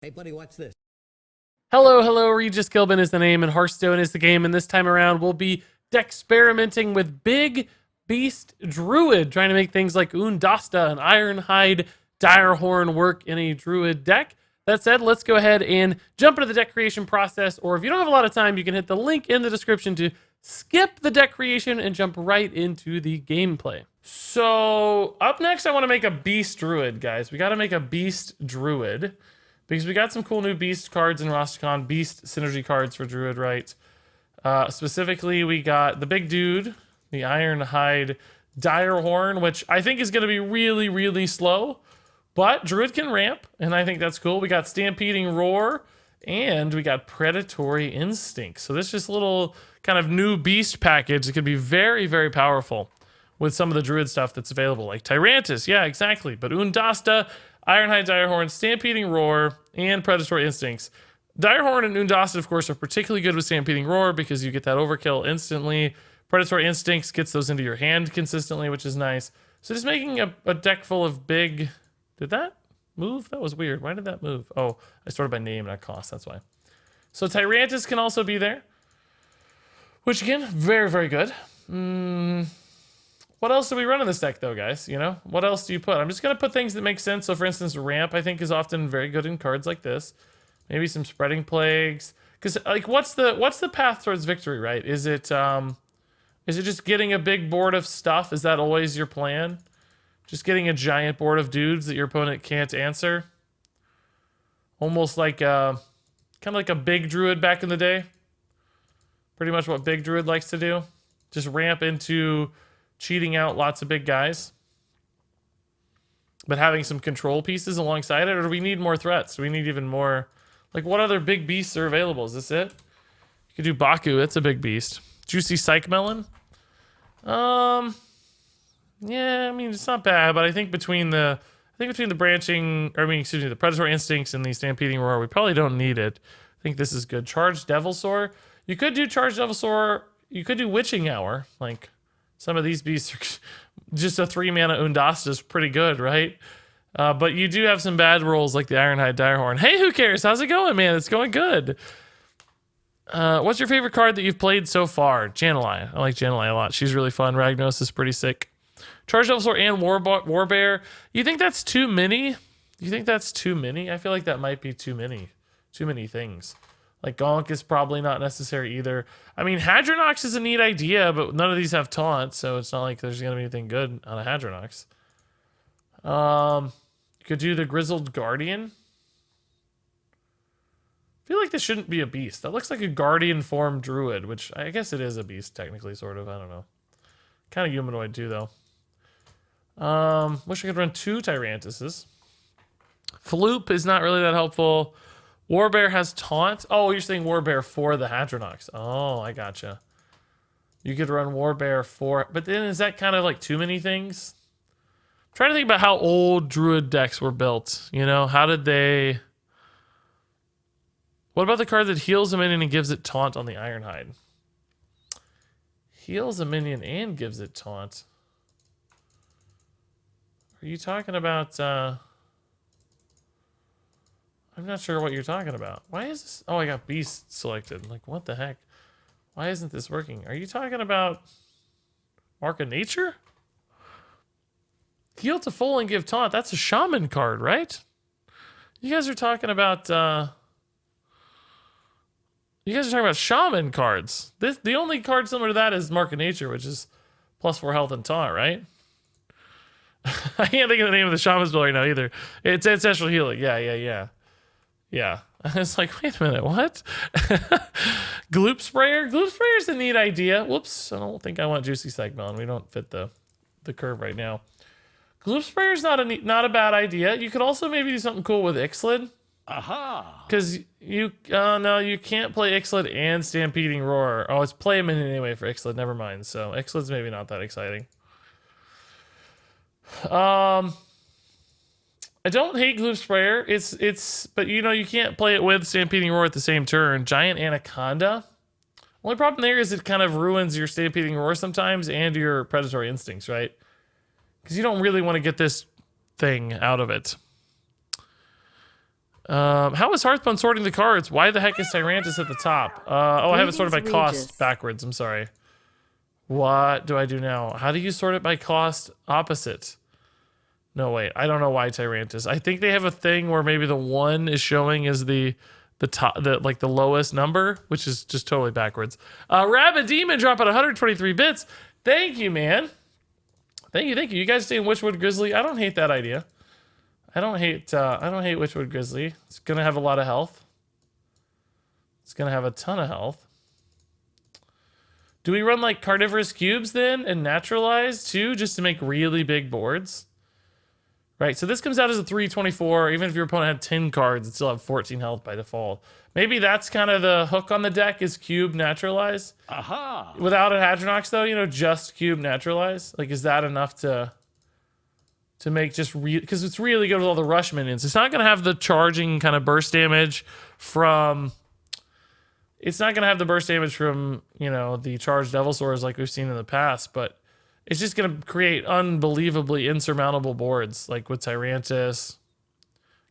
Hey, buddy, watch this. Hello, Regis Gilbin is the name, and Hearthstone is the game, and this time around we'll be Decksperimiting with Big Beast Druid, trying to make things like Undasta and Ironhide Direhorn work in a Druid deck. That said, let's go ahead and jump into the deck creation process, or if you don't have a lot of time, you can hit the link in the description to skip the deck creation and jump right into the gameplay. So, up next, I want to make a Beast Druid, guys. We got to make a Beast Druid, because we got some cool new Beast cards in Rosticon, Beast synergy cards for Druid, right? Specifically, we got the big dude, the Ironhide Direhorn, which I think is going to be really, really slow. But Druid can ramp, and I think that's cool. We got Stampeding Roar, and we got Predatory Instinct. So this is just a little kind of new Beast package. It could be very, very powerful with some of the Druid stuff that's available, like Tyrannis. Yeah, exactly. But Undasta, Ironhide Direhorn, Stampeding Roar, and Predatory Instincts. Direhorn and Undasta, of course, are particularly good with Stampeding Roar because you get that overkill instantly. Predatory Instincts gets those into your hand consistently, which is nice. So just making a deck full of big... Did that move? That was weird. Why did that move? Oh, I sorted by name, not cost. That's why. So Tyrannis can also be there, which again, very, very good. What else do we run in this deck, though, guys? You know, what else do you put? I'm just going to put things that make sense. So, for instance, Ramp, I think, is often very good in cards like this. Maybe some Spreading Plagues. Because, like, what's the path towards victory, right? Is it just getting a big board of stuff? Is that always your plan? Just getting a giant board of dudes that your opponent can't answer? Almost like kind of like a big Druid back in the day. Pretty much what big Druid likes to do. Just ramp into cheating out lots of big guys, but having some control pieces alongside it. Or do we need more threats? Do we need even more? Like, what other big beasts are available? Is this it? You could do Baku. That's a big beast. Juicy Psych Melon. Yeah, I mean, it's not bad, but I think between the branching, or I mean, excuse me, the Predatory Instincts and the Stampeding Roar, we probably don't need it. I think this is good. Charged Devilsaur. You could do Charged Devilsaur. You could do Witching Hour. Like, some of these beasts are just a 3-mana Undasta is pretty good, right? But you do have some bad rolls like the Ironhide Direhorn. Hey, who cares? How's it going, man? It's going good. What's your favorite card that you've played so far? Jan'alai. I like Jan'alai a lot. She's really fun. Ragnos is pretty sick. Charged Devilsaur and Warbear. You think that's too many? You think that's too many? I feel like that might be too many. Too many things. Like, Gonk is probably not necessary either. I mean, Hadronox is a neat idea, but none of these have taunt, so it's not like there's going to be anything good on a Hadronox. You could do the Grizzled Guardian. I feel like this shouldn't be a beast. That looks like a Guardian form Druid, which I guess it is a beast, technically, sort of. I don't know. Kind of humanoid, too, though. Wish I could run 2 Tyrantises. Floop is not really that helpful. Warbear has taunt. Oh, you're saying Warbear for the Hadronox. Oh, I gotcha. You could run Warbear for... But then is that kind of like too many things? I'm trying to think about how old Druid decks were built. You know, how did they... What about the card that heals a minion and gives it taunt on the Ironhide? Heals a minion and gives it taunt. Are you talking about... I'm not sure what you're talking about. Why is this? Oh, I got Beast selected. Like, what the heck? Why isn't this working? Are you talking about Mark of Nature? Heal to full and give taunt. That's a Shaman card, right? You guys are talking about... You guys are talking about Shaman cards. The only card similar to that is Mark of Nature, which is +4 health and taunt, right? I can't think of the name of the Shaman spell right now either. It's Ancestral Healing. Yeah. I was like, wait a minute, what? Gloop Sprayer? Gloop Sprayer's a neat idea. Whoops, I don't think I want Juicy Psych Melon. We don't fit the curve right now. Gloop Sprayer's not a bad idea. You could also maybe do something cool with Ixlid. Aha! Because no, you can't play Ixlid and Stampeding Roar. Oh, it's play a minute anyway for Ixlid. Never mind. So Ixlid's maybe not that exciting. I don't hate Gloop Sprayer. But you know, you can't play it with Stampeding Roar at the same turn. Giant Anaconda. Only problem there is it kind of ruins your Stampeding Roar sometimes and your Predatory Instincts, right? Because you don't really want to get this thing out of it. How is Hearthstone sorting the cards? Why the heck is Tyrannis at the top? Oh, I have it sorted by cost backwards. I'm sorry. What do I do now? How do you sort it by cost opposite? No, wait. I don't know why Tyrannis. I think they have a thing where maybe the 1 is showing as the top, like the lowest number, which is just totally backwards. Rabbit Demon dropping 123 bits. Thank you, man. Thank you. You guys stay in Witchwood Grizzly. I don't hate that idea. I don't hate Witchwood Grizzly. It's gonna have a lot of health. It's gonna have a ton of health. Do we run like carnivorous cubes then and naturalize too, just to make really big boards? Right, so this comes out as a 324. Even if your opponent had 10 cards, it'd still have 14 health by default. Maybe that's kind of the hook on the deck is cube naturalize. Aha! Without a Hadronox though, you know, just cube naturalize. Like, is that enough to make just because it's really good with all the rush minions. It's not going to have the charging kind of burst damage from... It's not going to have the burst damage from, you know, the charged Devilsaurs like we've seen in the past, but it's just going to create unbelievably insurmountable boards, like with Tyrannis.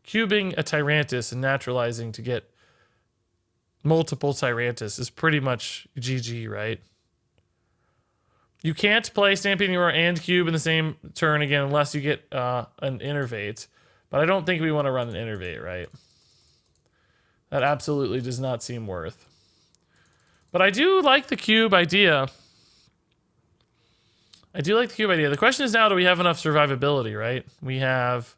Cubing a Tyrannis and naturalizing to get multiple Tyrannis is pretty much GG, right? You can't play Stampeding Roar and Cube in the same turn again unless you get an Innervate. But I don't think we want to run an Innervate, right? That absolutely does not seem worth. But I do like the Cube idea. The question is now, do we have enough survivability, right? We have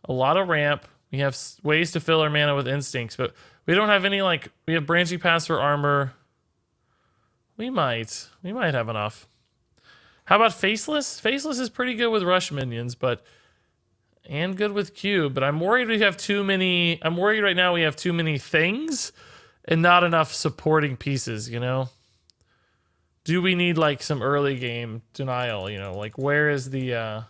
a lot of ramp. We have ways to fill our mana with instincts, but we don't have any, like, we have branching paths for armor. We might have enough. How about Faceless? Faceless is pretty good with rush minions, and good with Cube, but I'm worried we have too many, I'm worried right now we have too many things and not enough supporting pieces, you know? Do we need like some early game denial, you know? Like where's the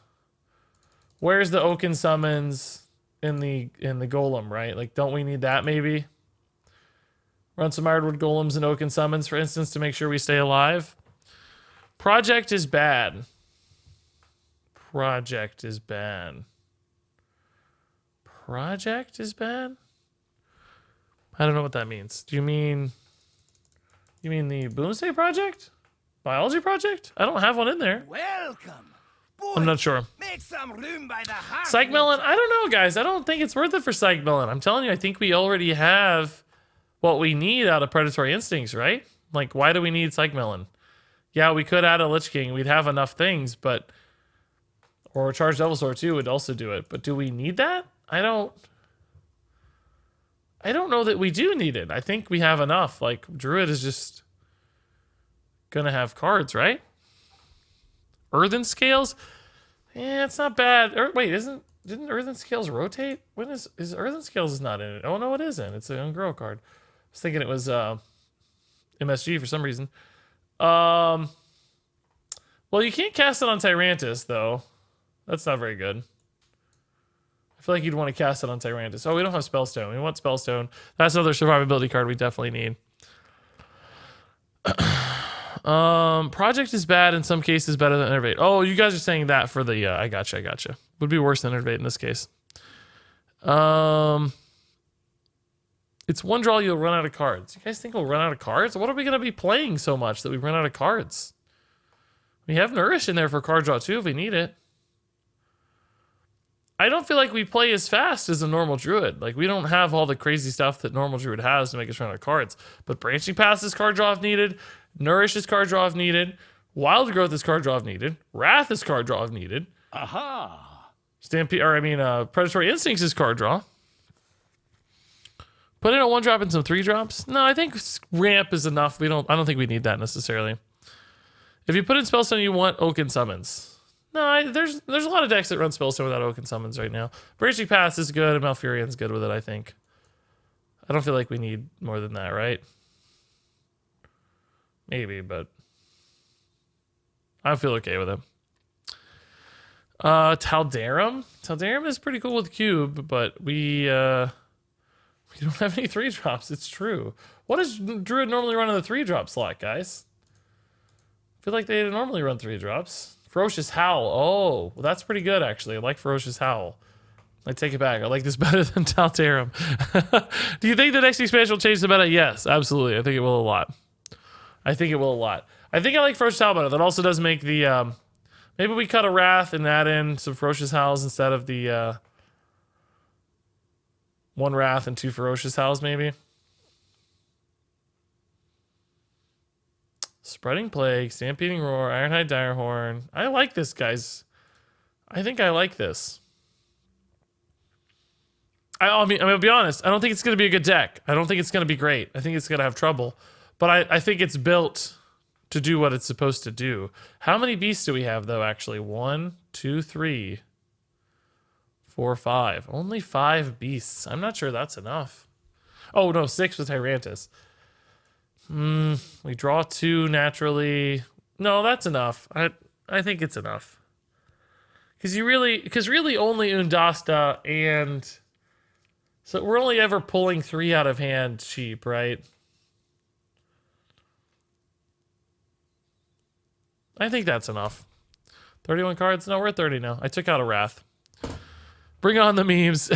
Oaken summons in the golem, right? Like don't we need that maybe? Run some Ironwood golems and Oaken summons, for instance, to make sure we stay alive. Project is bad. Project is bad. Project is bad? I don't know what that means. Do you mean the Boomsday Project? Biology Project? I don't have one in there. Welcome. Boy, I'm not sure. Make some room by the heart. Psych Melon? I don't know, guys. I don't think it's worth it for Psych Melon. I'm telling you, I think we already have what we need out of Predatory Instincts, right? Like, why do we need Psych Melon? Yeah, we could add a Lich King. We'd have enough things, but... Or a Charged Devilsaur too would also do it. But do we need that? I don't know that we do need it. I think we have enough. Like, Druid is just gonna have cards, right? Earthen Scales? Yeah, it's not bad. Wait, didn't Earthen Scales rotate? When is Earthen Scales is not in it? Oh no, it isn't. It's an Ungrow card. I was thinking it was MSG for some reason. Well, you can't cast it on Tyrannis, though. That's not very good. I feel like you'd want to cast it on Tyrannis. Oh, we don't have Spellstone. We want Spellstone. That's another survivability card we definitely need. Project is bad in some cases, better than Innervate. Oh, you guys are saying that for the... I gotcha. Would be worse than Innervate in this case. It's one draw, you'll run out of cards. You guys think we'll run out of cards? What are we going to be playing so much that we run out of cards? We have Nourish in there for card draw too if we need it. I don't feel like we play as fast as a normal Druid. Like, we don't have all the crazy stuff that normal Druid has to make us run out of cards. But Branching Paths is card draw if needed. Nourish is card draw if needed. Wild Growth is card draw if needed. Wrath is card draw if needed. Aha! Predatory Instincts is card draw. Put in a 1-drop and some 3-drops? No, I think ramp is enough. I don't think we need that necessarily. If you put in Spellstone, you want Oaken Summons. No, there's a lot of decks that run Spellstone without Oaken Summons right now. Branching Paths is good, and Malfurion's good with it, I think. I don't feel like we need more than that, right? Maybe, but I feel okay with it. Taldarum? Taldarum is pretty cool with Cube, but we don't have any 3-drops. It's true. What does Druid normally run in the 3-drop slot, guys? I feel like they normally run 3-drops. Ferocious Howl. Oh, well, that's pretty good, actually. I like Ferocious Howl. I take it back. I like this better than Taltarum. Do you think the next expansion will change the meta? Yes, absolutely. I think it will a lot. I think I like Ferocious Howl better. That also does make the... maybe we cut a Wrath and add in some Ferocious Howls instead of the... 1 Wrath and 2 Ferocious Howls, maybe. Spreading Plague, Stampeding Roar, Ironhide Direhorn. I like this, guys. I think I like this. I mean, I'll be honest. I don't think it's going to be a good deck. I don't think it's going to be great. I think it's going to have trouble. But I think it's built to do what it's supposed to do. How many beasts do we have, though, actually? 1, 2, 3, 4, 5. Only 5 beasts. I'm not sure that's enough. Oh, no, 6 with Tyrannis. We draw 2 naturally. No, that's enough. I think it's enough. Because really only Undasta and... So we're only ever pulling 3 out of hand cheap, right? I think that's enough. 31 cards? No, we're at 30 now. I took out a Wrath. Bring on the memes.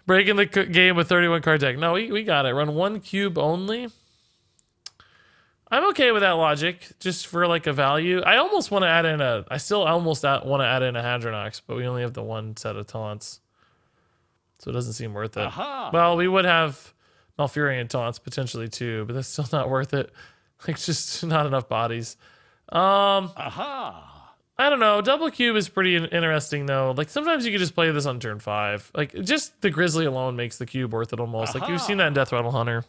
Breaking the game with 31 card deck. No, we got it. Run 1 cube only. I'm okay with that logic, just for like a value. I almost want to add in a... I still almost want to add in a Hadronox, but we only have the 1 set of taunts. So it doesn't seem worth it. Aha. Well, we would have Malfurion taunts potentially too, but that's still not worth it. Like, just not enough bodies. Aha. I don't know. Double cube is pretty interesting though. Like, sometimes you could just play this on turn 5. Like, just the Grizzly alone makes the cube worth it almost. Like, you've seen that in Death Rattle Hunter.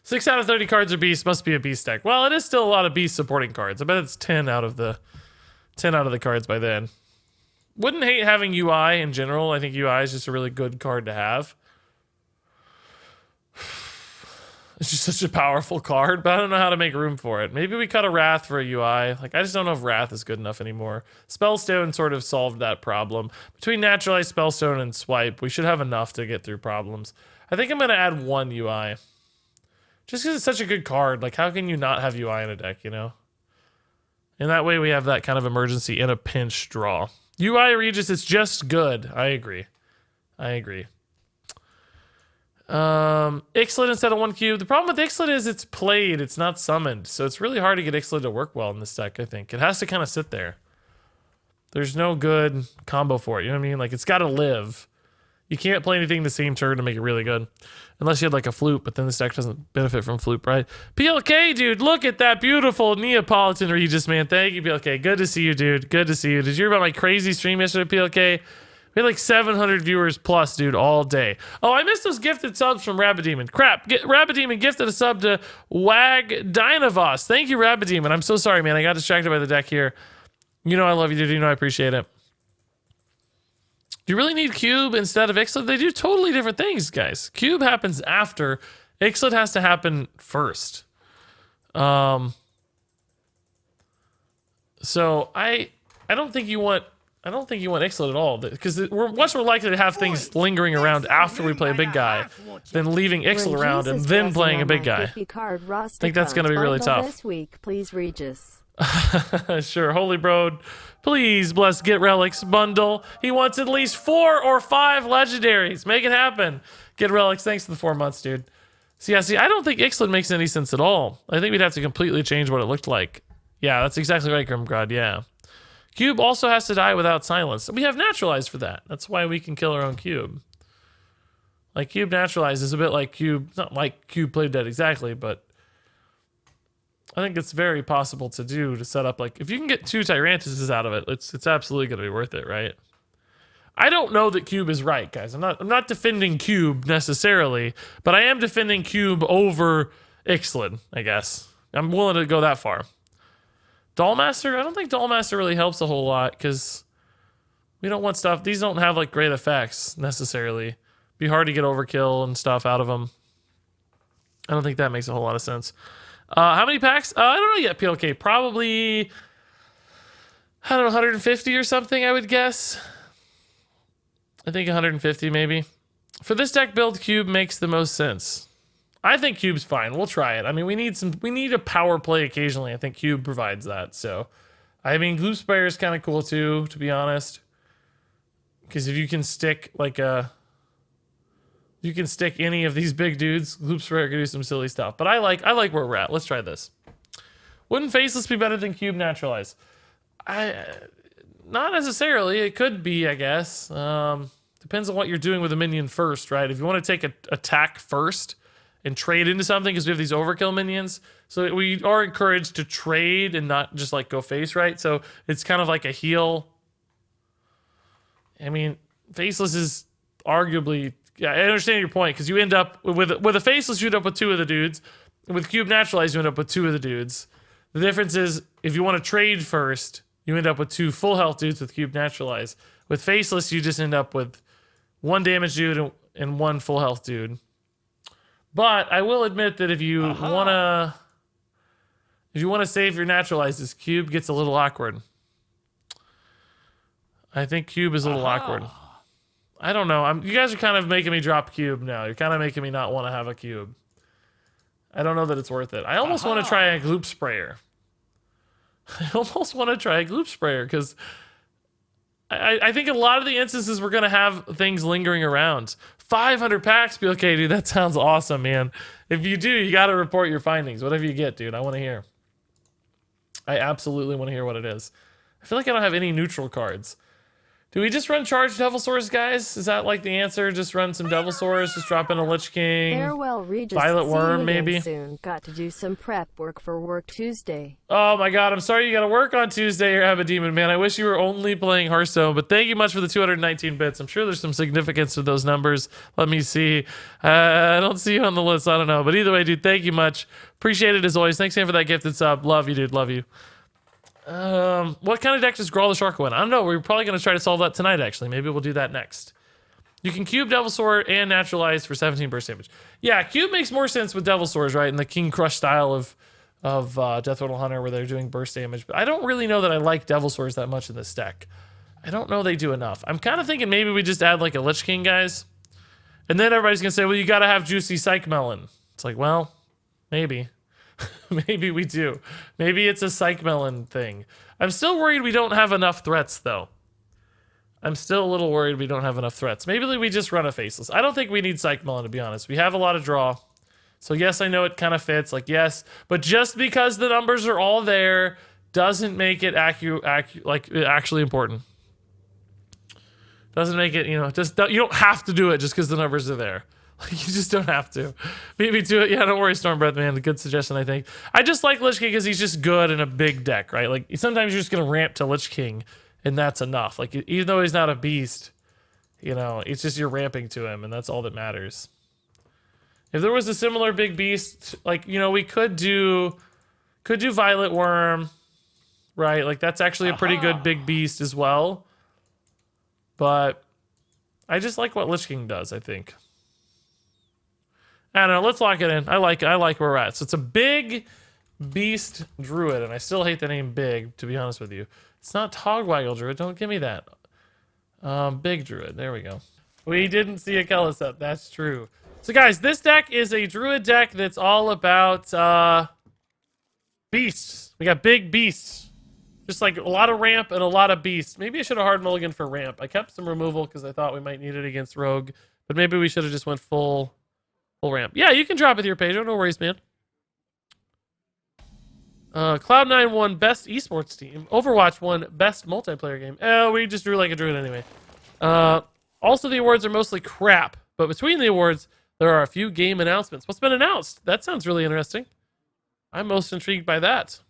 6 out of 30 cards are beasts. Must be a beast deck. Well, it is still a lot of beast supporting cards. I bet it's 10 out of the cards by then. Wouldn't hate having UI in general. I think UI is just a really good card to have. It's just such a powerful card, but I don't know how to make room for it. Maybe we cut a Wrath for a UI. Like, I just don't know if Wrath is good enough anymore. Spellstone sort of solved that problem. Between Naturalize, Spellstone, and Swipe, we should have enough to get through problems. I think I'm going to add 1 UI. Just because it's such a good card. Like, how can you not have UI in a deck, you know? And that way we have that kind of emergency in a pinch draw. UI Regis, it's just good. I agree. Ixalan instead of 1 cube. The problem with Ixalan is it's played, it's not summoned. So it's really hard to get Ixalan to work well in this deck, I think. It has to kind of sit there. There's no good combo for it, you know what I mean? Like, it's got to live. You can't play anything the same turn to make it really good. Unless you had like a flute, but then this deck doesn't benefit from flute, right? PLK, dude, look at that beautiful Neapolitan Regis, man. Thank you, PLK. Good to see you, dude. Good to see you. Did you hear about my crazy stream yesterday, PLK? We had like 700 viewers plus, dude, all day. Oh, I missed those gifted subs from Rabidemon. Crap. Rabidemon gifted a sub to Wag Dynavos. Thank you, Rabidemon. I'm so sorry, man. I got distracted by the deck here. You know I love you, dude. You know I appreciate it. Do you really need Cube instead of Ixalan? They do totally different things, guys. Cube happens after. Ixalan has to happen first. So I don't think you want Ixalan at all, because we're much more likely to have things lingering around after we play a big guy than leaving Ixalan around and then playing a big guy. I think that's going to be really tough. This week, please, Regis. Sure, Holy Bro, please bless Get Relics bundle. He wants at least 4 or 5 legendaries. Make it happen. Get Relics, thanks for the 4 months, dude. See, I don't think Ixalan makes any sense at all. I think we'd have to completely change what it looked like. Yeah, that's exactly right, Grimgod, yeah. Cube also has to die without silence. We have Naturalize for that. That's why we can kill our own Cube. Like, Cube Naturalize is a bit like Cube, not like Cube Play Dead exactly, but I think it's very possible to do, to set up, like, if you can get 2 Tyrannises out of it, it's absolutely going to be worth it, right? I don't know that Cube is right, guys. I'm not defending Cube necessarily, but I am defending Cube over Ixalan, I guess. I'm willing to go that far. Dollmaster? I don't think Dollmaster really helps a whole lot, because we don't want stuff. These don't have, like, great effects, necessarily. Be hard to get overkill and stuff out of them. I don't think that makes a whole lot of sense. How many packs? I don't know yet, PLK. Probably, I don't know, 150 or something, I would guess. I think 150, maybe. For this deck build, Cube makes the most sense. I think Cube's fine. We'll try it. I mean, we need a power play occasionally. I think Cube provides that. So, I mean, Gloomspire is kind of cool too, to be honest. Because if you can stick like a... You can stick any of these big dudes. Loop Sprayer can do some silly stuff. But I like where we're at. Let's try this. Wouldn't Faceless be better than Cube Naturalize? Not necessarily. It could be, I guess. Depends on what you're doing with a minion first, right? If you want to take an attack first and trade into something, because we have these overkill minions, so we are encouraged to trade and not just like go face, right? So it's kind of like a heal. I mean, Faceless is arguably... Yeah, I understand your point, because you end up with a Faceless, you end up with 2 of the dudes. And with Cube Naturalize, you end up with 2 of the dudes. The difference is, if you want to trade first, you end up with 2 full health dudes with Cube Naturalize. With Faceless, you just end up with 1 damage dude and 1 full health dude. But I will admit that if you wanna save your Naturalizes, Cube gets a little awkward. I think Cube is a little awkward. I don't know. You guys are kind of making me drop Cube now. You're kind of making me not want to have a Cube. I don't know that it's worth it. I almost want to try a Gloop Sprayer. Because I think a lot of the instances we're going to have things lingering around. 500 packs, be okay, dude. That sounds awesome, man. If you do, you got to report your findings. Whatever you get, dude. I want to hear. I absolutely want to hear what it is. I feel like I don't have any neutral cards. Do we just run Charged Devilsaurs, guys? Is that like the answer? Just run some Devilsaurs, just drop in a Lich King, Farewell, Regis. Violet See you Worm, again maybe? Soon. Got to do some prep work for work Tuesday. Oh my god, I'm sorry you gotta work on Tuesday here, Demon, man. I wish you were only playing Hearthstone, but thank you much for the 219 bits. I'm sure there's some significance to those numbers. Let me see. I don't see you on the list, I don't know. But either way, dude, thank you much. Appreciate it as always. Thanks again for that gifted sub. Love you, dude. Love you. What kind of deck does Grawl the Shark win? I don't know. We're probably going to try to solve that tonight, actually. Maybe we'll do that next. You can Cube Devilsaur and Naturalize for 17 burst damage. Yeah, Cube makes more sense with Devilsaurs, right? In the King Crush style of Death Rattle Hunter where they're doing burst damage. But I don't really know that I like Devilsaurs that much in this deck. I don't know they do enough. I'm kind of thinking maybe we just add like a Lich King, guys. And then everybody's going to say, well, you got to have Juicy Psych Melon. It's like, well, maybe. Maybe we do. Maybe it's a Psych Melon thing. I'm still worried we don't have enough threats, though. I'm still a little worried we don't have enough threats. Maybe we just run a Faceless. I don't think we need Psych Melon, to be honest. We have a lot of draw. So yes, I know it kind of fits. Like, yes. But just because the numbers are all there doesn't make it actually important. Doesn't make it, you don't have to do it just because the numbers are there. You just don't have to. Beat me to it. Yeah, don't worry, Stormbreath, man. A good suggestion, I think. I just like Lich King because he's just good in a big deck, right? Like, sometimes you're just going to ramp to Lich King, and that's enough. Like, even though he's not a beast, it's just you're ramping to him, and that's all that matters. If there was a similar big beast, like, we could do Violet Worm, right? Like, that's actually a pretty good big beast as well. But I just like what Lich King does, I think. I don't know. Let's lock it in. I like where we're at. So it's a big beast druid, and I still hate the name big, to be honest with you. It's not Togwaggle druid. Don't give me that. Big druid. There we go. We didn't see a color set. That's true. So guys, this deck is a druid deck that's all about beasts. We got big beasts. Just like a lot of ramp and a lot of beasts. Maybe I should have hard mulligan for ramp. I kept some removal because I thought we might need it against rogue, but maybe we should have just went full ramp. Yeah, you can drop with your Pedro. No worries, man. Cloud9 won best esports team. Overwatch won best multiplayer game. Oh, we just drew like a druid anyway. Also, the awards are mostly crap, but between the awards, there are a few game announcements. What's been announced? That sounds really interesting. I'm most intrigued by that.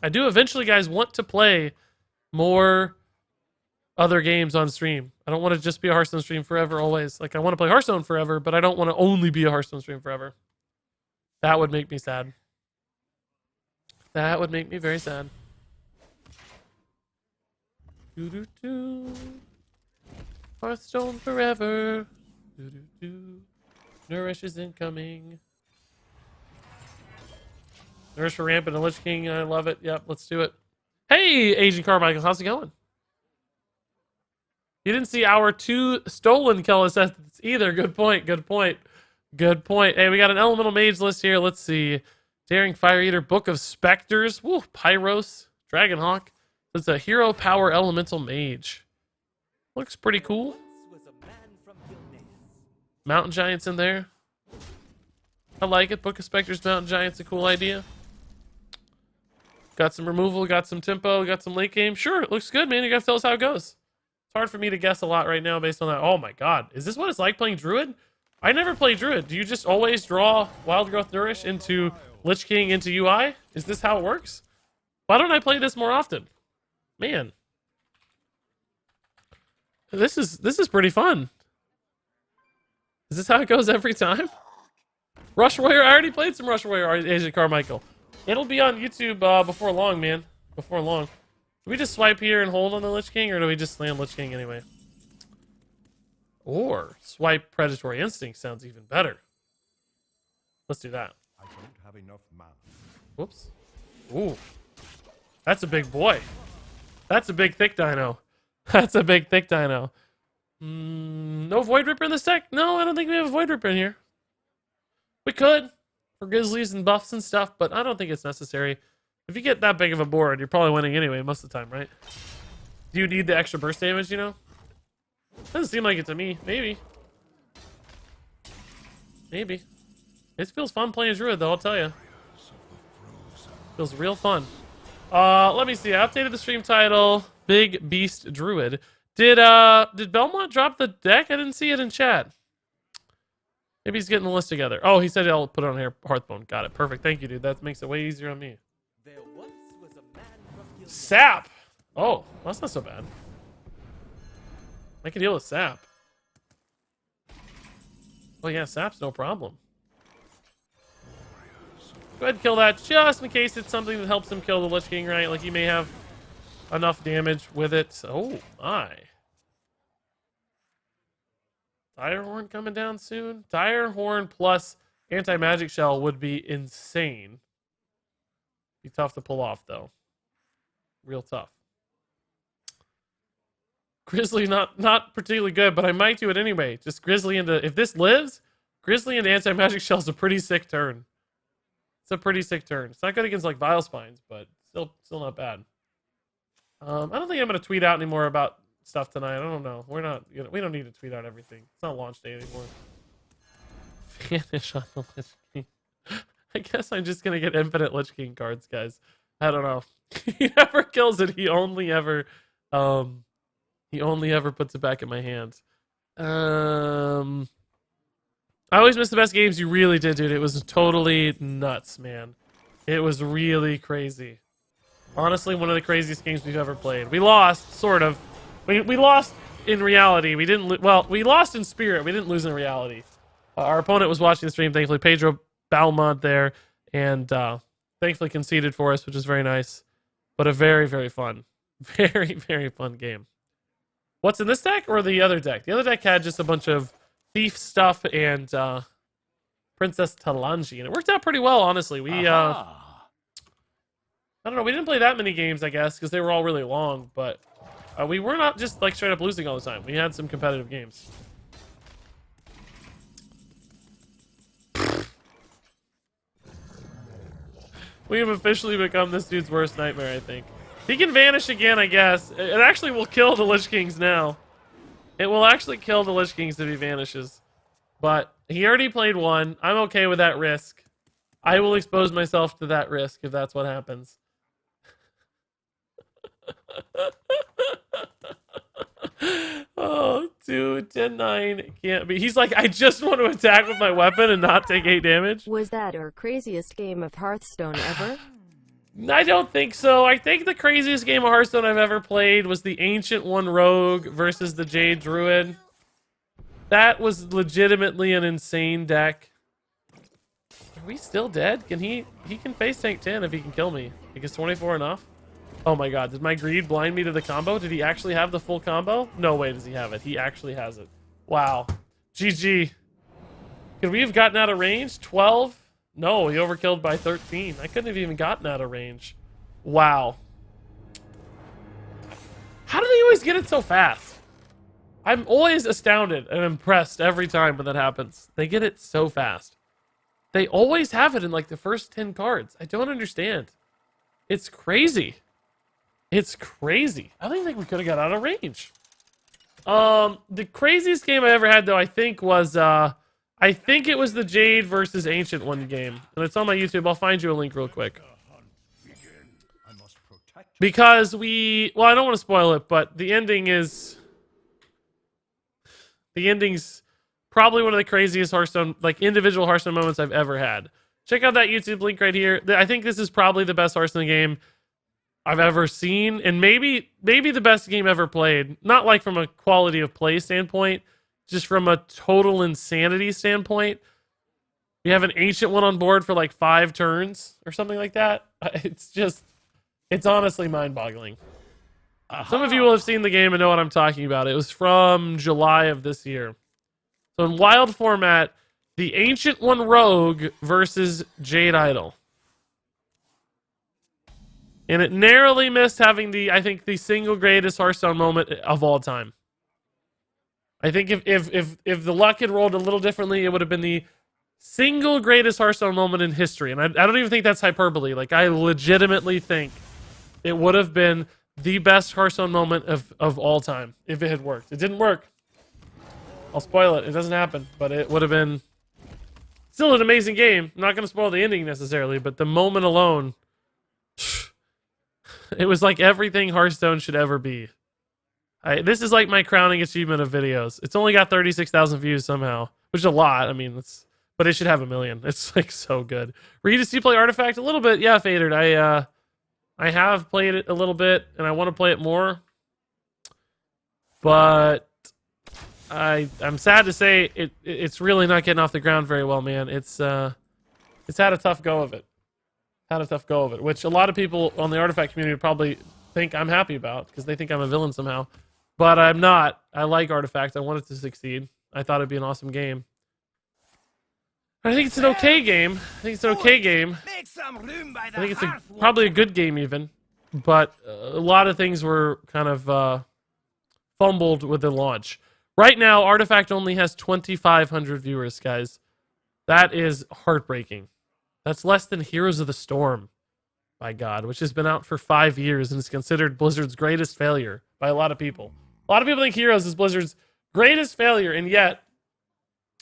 I do eventually, guys, want to play more other games on stream. I don't want to just be a Hearthstone stream forever, always. Like, I want to play Hearthstone forever, but I don't want to only be a Hearthstone stream forever. That would make me sad. That would make me very sad. Do-do-do. Hearthstone forever. Do-do-do. Nourish is incoming. Nourish for ramp and a Lich King. I love it. Yep, let's do it. Hey, Agent Carmichael, how's it going? You didn't see our 2 stolen kill assessments either. Good point. Good point. Good point. Hey, we got an Elemental Mage list here. Let's see. Daring Fire Eater, Book of Specters, Woo, Pyros, Dragonhawk. It's a Hero Power Elemental Mage. Looks pretty cool. Mountain giants in there. I like it. Book of Specters, Mountain Giants, a cool idea. Got some removal, got some tempo, got some late game. Sure, it looks good, man. You gotta tell us how it goes. It's hard for me to guess a lot right now based on that. Oh my god. Is this what it's like playing Druid? I never play Druid. Do you just always draw Wild Growth Nourish into Lich King into UI? Is this how it works? Why don't I play this more often? Man. This is pretty fun. Is this how it goes every time? Rush Warrior, I already played some Rush Warrior, Agent Carmichael. It'll be on YouTube before long, man. Before long. Do we just swipe here and hold on the Lich King, or do we just slam Lich King anyway? Or swipe Predatory Instinct sounds even better. Let's do that. I don't have enough mana. Whoops. Ooh. That's a big boy. That's a big thick dino. That's a big thick dino. No Void Ripper in this deck? No, I don't think we have a Void Ripper in here. We could for Grizzlies and buffs and stuff, but I don't think it's necessary. If you get that big of a board, you're probably winning anyway most of the time, right? Do you need the extra burst damage, you know? Doesn't seem like it to me. Maybe. Maybe. It feels fun playing Druid, though, I'll tell you. Feels real fun. Let me see. I updated the stream title. Big Beast Druid. Did Belmont drop the deck? I didn't see it in chat. Maybe he's getting the list together. Oh, he said I'll put it on here. Hearthstone. Got it. Perfect. Thank you, dude. That makes it way easier on me. Sap. Oh, that's not so bad. I can deal with sap. Oh yeah, sap's no problem. Go ahead and kill that just in case it's something that helps him kill the Lich King, right? Like he may have enough damage with it. Oh my. Direhorn coming down soon. Direhorn plus anti-magic shell would be insane. Be tough to pull off though. Real tough. Grizzly not particularly good, but I might do it anyway. Just Grizzly into, if this lives, Grizzly into anti-magic shell is a pretty sick turn. It's a pretty sick turn. It's not good against like Vile Spines, but still not bad. I don't think I'm gonna tweet out anymore about stuff tonight. I don't know. We don't need to tweet out everything. It's not launch day anymore. Vanish on the Lich King. I guess I'm just gonna get infinite Lich King cards, guys. I don't know. He never kills it. He only ever puts it back in my hands. I always miss the best games. You really did, dude. It was totally nuts, man. It was really crazy. Honestly, one of the craziest games we've ever played. We lost, sort of. We lost in reality. We didn't. Well, we lost in spirit. We didn't lose in reality. Our opponent was watching the stream. Thankfully, Pedro Balmont there, and thankfully conceded for us, which is very nice. But a very, very fun, very, very fun game. What's in this deck or the other deck? The other deck had just a bunch of thief stuff and Princess Talanji, and it worked out pretty well, honestly. We I don't know. We didn't play that many games, I guess, because they were all really long. But we were not just like straight up losing all the time. We had some competitive games. We have officially become this dude's worst nightmare, I think. He can vanish again, I guess. It actually will kill the Lich Kings now. It will actually kill the Lich Kings if he vanishes. But he already played one. I'm okay with that risk. I will expose myself to that risk if that's what happens. Oh, dude, 10-9 can't be. He's like, I just want to attack with my weapon and not take 8 damage. Was that our craziest game of Hearthstone ever? I don't think so. I think the craziest game of Hearthstone I've ever played was the Ancient One Rogue versus the Jade Druid. That was legitimately an insane deck. Are we still dead? Can he can face tank 10 if he can kill me. Like, is 24 enough? Oh my god, did my greed blind me to the combo? Did he actually have the full combo? No way does he have it. He actually has it. Wow. GG. Could we have gotten out of range? 12? No, he overkilled by 13. I couldn't have even gotten out of range. Wow. How do they always get it so fast? I'm always astounded and impressed every time when that happens. They get it so fast. They always have it in like the first 10 cards. I don't understand. It's crazy. It's crazy. I don't even think we could have got out of range. The craziest game I ever had, though, I think was I think it was the Jade versus Ancient one game, and it's on my YouTube. I'll find you a link real quick. Because well, I don't want to spoil it, but the ending's probably one of the craziest Hearthstone, like individual Hearthstone moments I've ever had. Check out that YouTube link right here. I think this is probably the best Hearthstone game I've ever seen, and maybe the best game ever played. Not like from a quality of play standpoint, just from a total insanity standpoint. You have an Ancient one on board for like 5 turns or something like that. It's honestly mind-boggling. Some of you will have seen the game and know what I'm talking about. It was from July of this year. So in wild format, the Ancient one Rogue versus Jade Idol. And it narrowly missed having I think the single greatest Hearthstone moment of all time. I think if the luck had rolled a little differently, it would have been the single greatest Hearthstone moment in history. And I don't even think that's hyperbole. Like, I legitimately think it would have been the best Hearthstone moment of all time if it had worked. It didn't work. I'll spoil it. It doesn't happen. But it would have been still an amazing game. I'm not going to spoil the ending necessarily, but the moment alone, it was like everything Hearthstone should ever be. This is like my crowning achievement of videos. It's only got 36,000 views somehow, which is a lot. I mean, but it should have 1 million. It's like so good. Regis, do you play Artifact a little bit? Yeah, Fadered. I have played it a little bit, and I want to play it more. But I'm sad to say it's really not getting off the ground very well, man. It's had a tough go of it. Which a lot of people on the Artifact community would probably think I'm happy about because they think I'm a villain somehow. But I'm not. I like Artifact. I want it to succeed. I thought it'd be an awesome game. I think it's an okay game. Make some room by the I think it's hearth, probably a good game even. But a lot of things were kind of fumbled with the launch. Right now, Artifact only has 2,500 viewers, guys. That is heartbreaking. That's less than Heroes of the Storm, by God, which has been out for 5 years and is considered Blizzard's greatest failure by a lot of people. A lot of people think Heroes is Blizzard's greatest failure, and yet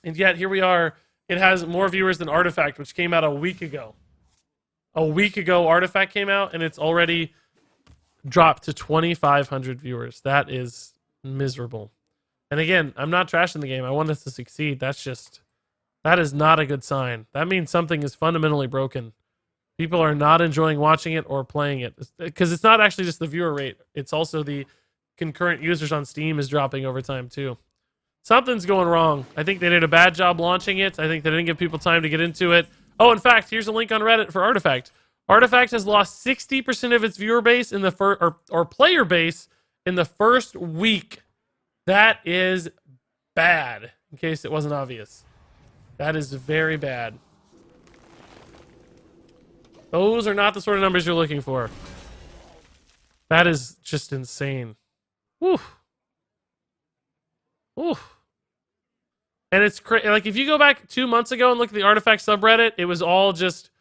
here we are. It has more viewers than Artifact, which came out a week ago. A week ago, Artifact came out, and it's already dropped to 2,500 viewers. That is miserable. And again, I'm not trashing the game. I want it to succeed. That is not a good sign. That means something is fundamentally broken. People are not enjoying watching it or playing it. Because it's not actually just the viewer rate. It's also the concurrent users on Steam is dropping over time, too. Something's going wrong. I think they did a bad job launching it. I think they didn't give people time to get into it. Oh, in fact, here's a link on Reddit for Artifact. Artifact has lost 60% of its viewer base in the or player base in the first week. That is bad, in case it wasn't obvious. That is very bad. Those are not the sort of numbers you're looking for. That is just insane. Whew. Whew. And it's like if you go back 2 months ago and look at the Artifact subreddit, it was all just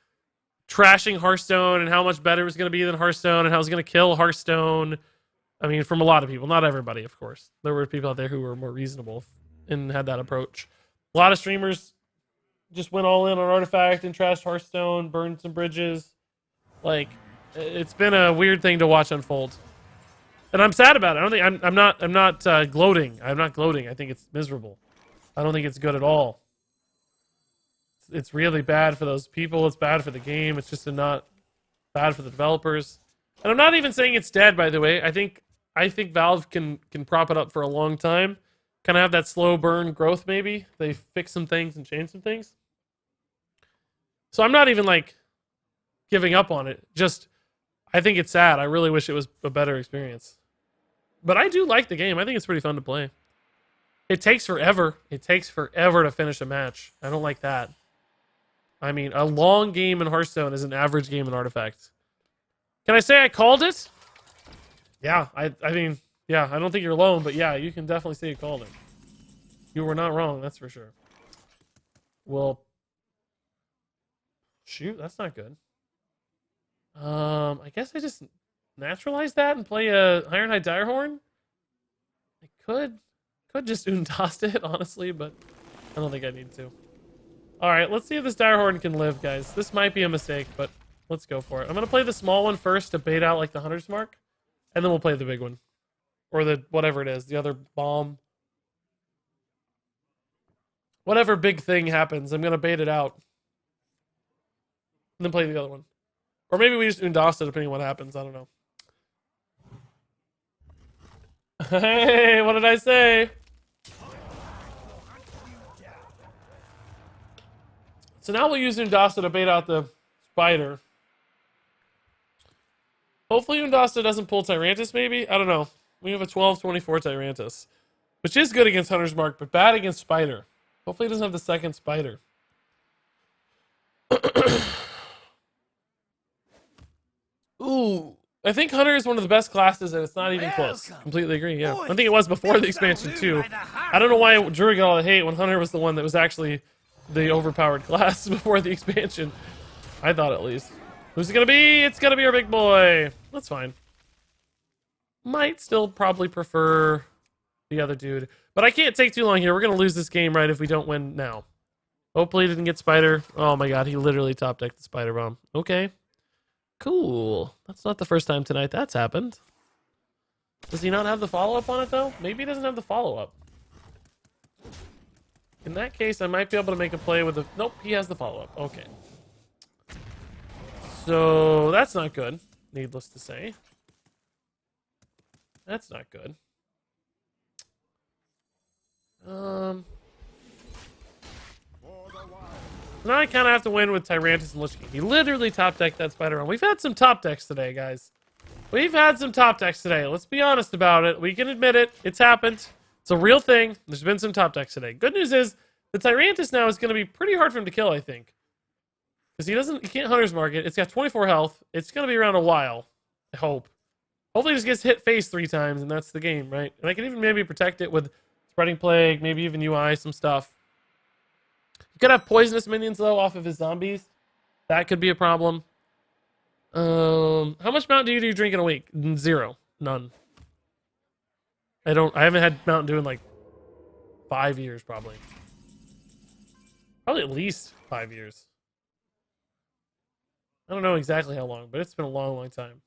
trashing Hearthstone and how much better it was going to be than Hearthstone and how it was going to kill Hearthstone. I mean, from a lot of people, not everybody, of course. There were people out there who were more reasonable and had that approach. A lot of streamers just went all in on Artifact and trashed Hearthstone, burned some bridges. Like, it's been a weird thing to watch unfold. And I'm sad about it. I don't think I'm not gloating. I'm not gloating. I think it's miserable. I don't think it's good at all. It's really bad for those people. It's bad for the game. It's just not bad for the developers. And I'm not even saying it's dead, by the way. I think Valve can prop it up for a long time. Kind of have that slow burn growth, maybe. They fix some things and change some things. So I'm not even like giving up on it. Just, I think it's sad. I really wish it was a better experience. But I do like the game. I think it's pretty fun to play. It takes forever. It takes forever to finish a match. I don't like that. I mean, a long game in Hearthstone is an average game in Artifact. Can I say I called it? Yeah, I mean, yeah, I don't think you're alone, but yeah, you can definitely say you called it. You were not wrong, that's for sure. Well, shoot, that's not good. I guess I just naturalize that and play a Ironhide Direhorn? I could. could just Undasta it, honestly, but I don't think I need to. All right, let's see if this Direhorn can live, guys. This might be a mistake, but let's go for it. I'm going to play the small one first to bait out like the Hunter's Mark, and then we'll play the big one. Or the whatever it is, the other bomb. Whatever big thing happens, I'm going to bait it out. And then play the other one. Or maybe we just Undasta depending on what happens. I don't know. Hey, what did I say? So now we'll use Undasta to bait out the spider. Hopefully Undasta doesn't pull Tyrannis, maybe? I don't know. We have a 12-24 Tyrannis. Which is good against Hunter's Mark, but bad against Spider. Hopefully he doesn't have the second Spider. Ooh. I think Hunter is one of the best classes, and it's not even close. Completely agree, yeah. I think it was before the expansion, too. I don't know why Druid got all the hate when Hunter was the one that was actually the overpowered class before the expansion. I thought, at least. Who's it gonna be? It's gonna be our big boy. That's fine. Might still probably prefer the other dude. But I can't take too long here. We're gonna lose this game, right, if we don't win now. Hopefully he didn't get Spider. Oh my god, he literally top decked the Spider Bomb. Okay. Cool. That's not the first time tonight that's happened. Does he not have the follow-up on it, though? Maybe he doesn't have the follow-up. In that case, I might be able to make a play with the... Nope, he has the follow-up. Okay. So, that's not good. Needless to say. That's not good. Now I kind of have to win with Tyrannis and Lich King. He literally top decked that Spider-Man. We've had some top decks today, guys. We've had some top decks today. Let's be honest about it. We can admit it. It's happened. It's a real thing. There's been some top decks today. Good news is the Tyrannis now is going to be pretty hard for him to kill, I think. Because he can't Hunter's Mark it. It's got 24 health. It's going to be around a while. I hope. Hopefully he just gets hit face 3 times, and that's the game, right? And I can even maybe protect it with Spreading Plague, maybe even UI, some stuff. He could have poisonous minions, though, off of his zombies. That could be a problem. How much Mountain Dew do you drink in a week? 0. None. I haven't had Mountain Dew in like 5 years, probably. Probably at least 5 years. I don't know exactly how long, but it's been a long, long time.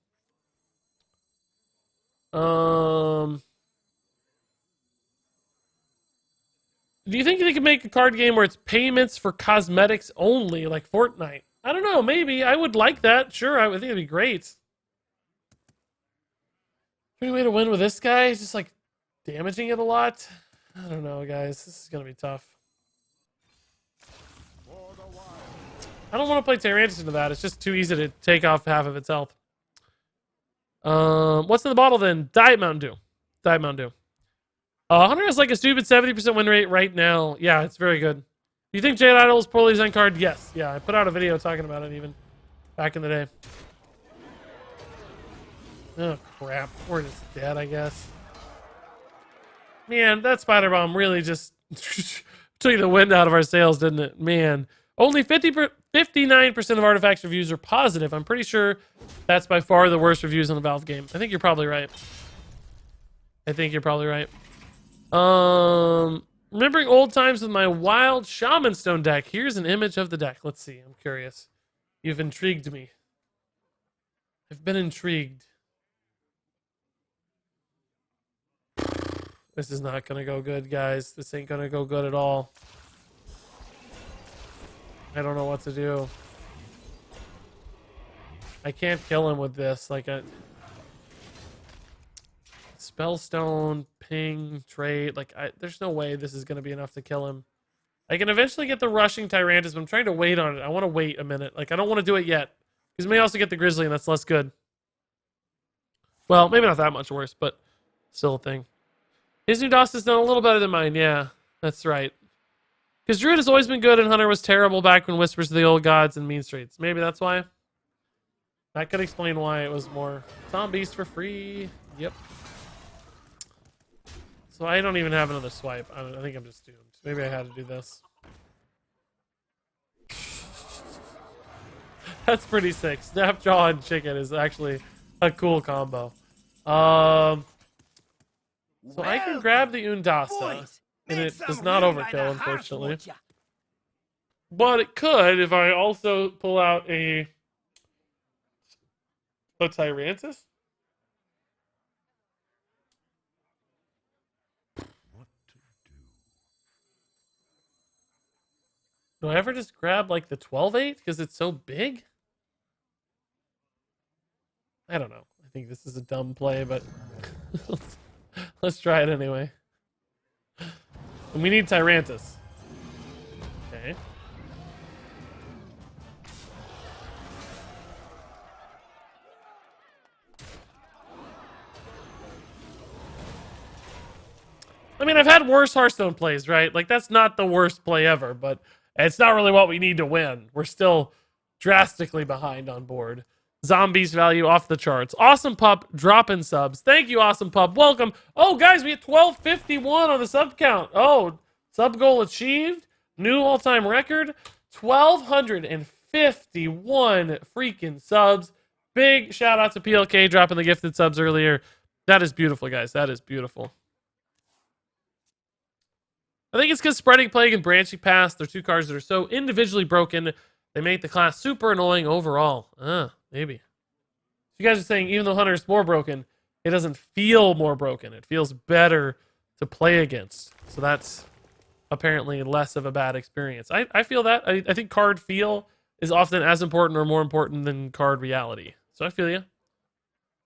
Do you think they could make a card game where it's payments for cosmetics only, like Fortnite? I don't know, maybe. I would like that. Sure, I would think it'd be great. Any way to win with this guy? He's just like damaging it a lot. I don't know, guys. This is gonna be tough. I don't want to play Tyrannis into that. It's just too easy to take off half of its health. What's in the bottle then? Diet Mountain Dew. Diet Mountain Dew. Hunter has like a stupid 70% win rate right now. Yeah, it's very good. Do you think Jade Idol is poorly designed card? Yes. Yeah, I put out a video talking about it even back in the day. Oh, crap. We're just dead, I guess. Man, that Spider Bomb really just took the wind out of our sails, didn't it? Man. Only 59% of Artifacts reviews are positive. I'm pretty sure that's by far the worst reviews on the Valve game. I think you're probably right. Remembering old times with my wild Shaman Stone deck. Here's an image of the deck. Let's see. I'm curious. You've intrigued me. I've been intrigued. This is not going to go good, guys. This ain't going to go good at all. I don't know what to do. I can't kill him with this. Like a Spellstone, ping, trade. Like, there's no way this is going to be enough to kill him. I can eventually get the rushing Tyrannis, but I'm trying to wait on it. I want to wait a minute. Like, I don't want to do it yet. Because may also get the Grizzly, and that's less good. Well, maybe not that much worse, but still a thing. His new DOS is done a little better than mine. Yeah, that's right. Because Druid has always been good and Hunter was terrible back when Whispers of the Old Gods and Mean Streets. Maybe that's why. That could explain why it was more zombies for free. Yep. So I don't even have another swipe. I think I'm just doomed. Maybe I had to do this. That's pretty sick. Snapjaw and Chicken is actually a cool combo. So I can grab the Undasta, and it does not overkill, unfortunately. But it could if I also pull out a Tyrannis. Do I ever just grab like the 12-8 because it's so big? I don't know. I think this is a dumb play, but let's try it anyway. And we need Tyrannis. Okay. I mean, I've had worse Hearthstone plays, right? Like, that's not the worst play ever, but it's not really what we need to win. We're still drastically behind on board. Zombies value off the charts. Awesome Pup dropping subs. Thank you, Awesome Pup. Welcome. Oh, guys, we hit 1251 on the sub count. Oh, sub goal achieved. New all-time record. 1,251 freaking subs. Big shout out to PLK dropping the gifted subs earlier. That is beautiful, guys. That is beautiful. I think it's because Spreading Plague and Branching Pass, they're two cards that are so individually broken, they make the class super annoying overall. Maybe. You guys are saying even though Hunter is more broken, it doesn't feel more broken. It feels better to play against. So that's apparently less of a bad experience. I feel that. I think card feel is often as important or more important than card reality. So I feel you.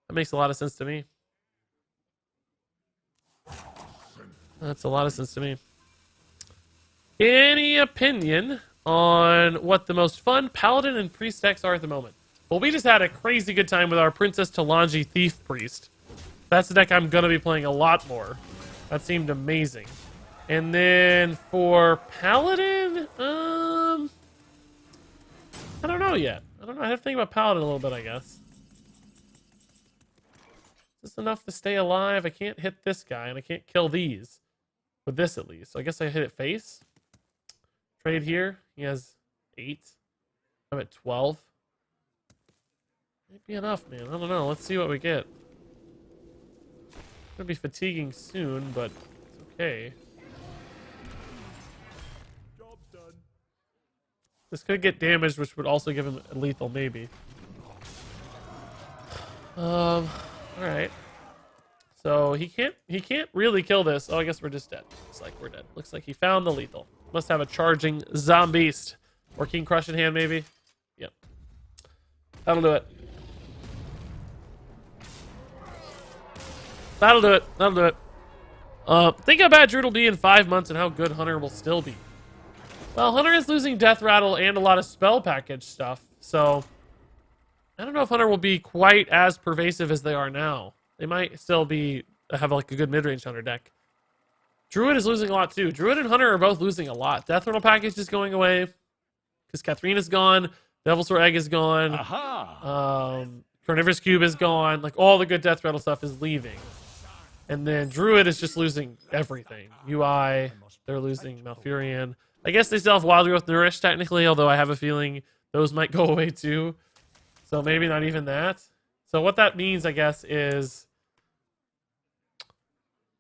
That makes a lot of sense to me. That's a lot of sense to me. Any opinion on what the most fun Paladin and Priest decks are at the moment? Well, we just had a crazy good time with our Princess Talanji Thief Priest. That's the deck I'm going to be playing a lot more. That seemed amazing. And then for Paladin, I don't know yet. I don't know. I have to think about Paladin a little bit, I guess. Is this enough to stay alive? I can't hit this guy, and I can't kill these. With this, at least. So I guess I hit it face. Trade here. He has 8. I'm at 12. Might be enough, man. I don't know. Let's see what we get. It's gonna be fatiguing soon, but it's okay. Job done. This could get damaged, which would also give him a lethal, maybe. Alright. So he can't really kill this. Oh, I guess we're just dead. Looks like we're dead. Looks like he found the lethal. Must have a charging Zombeast. Or King Crush in hand, maybe. Yep. That'll do it. That'll do it. That'll do it. Think how bad Druid will be in 5 months and how good Hunter will still be. Well, Hunter is losing Death Rattle and a lot of spell package stuff. So, I don't know if Hunter will be quite as pervasive as they are now. They might still have like a good mid-range Hunter deck. Druid is losing a lot too. Druid and Hunter are both losing a lot. Death Rattle package is going away because Catherine is gone. Devil's Roar Egg is gone. Carnivorous Cube is gone. Like all the good Death Rattle stuff is leaving. And then Druid is just losing everything. UI, they're losing Malfurion. I guess they still have Wild Growth Nourish technically, although I have a feeling those might go away too. So maybe not even that. So what that means, I guess, is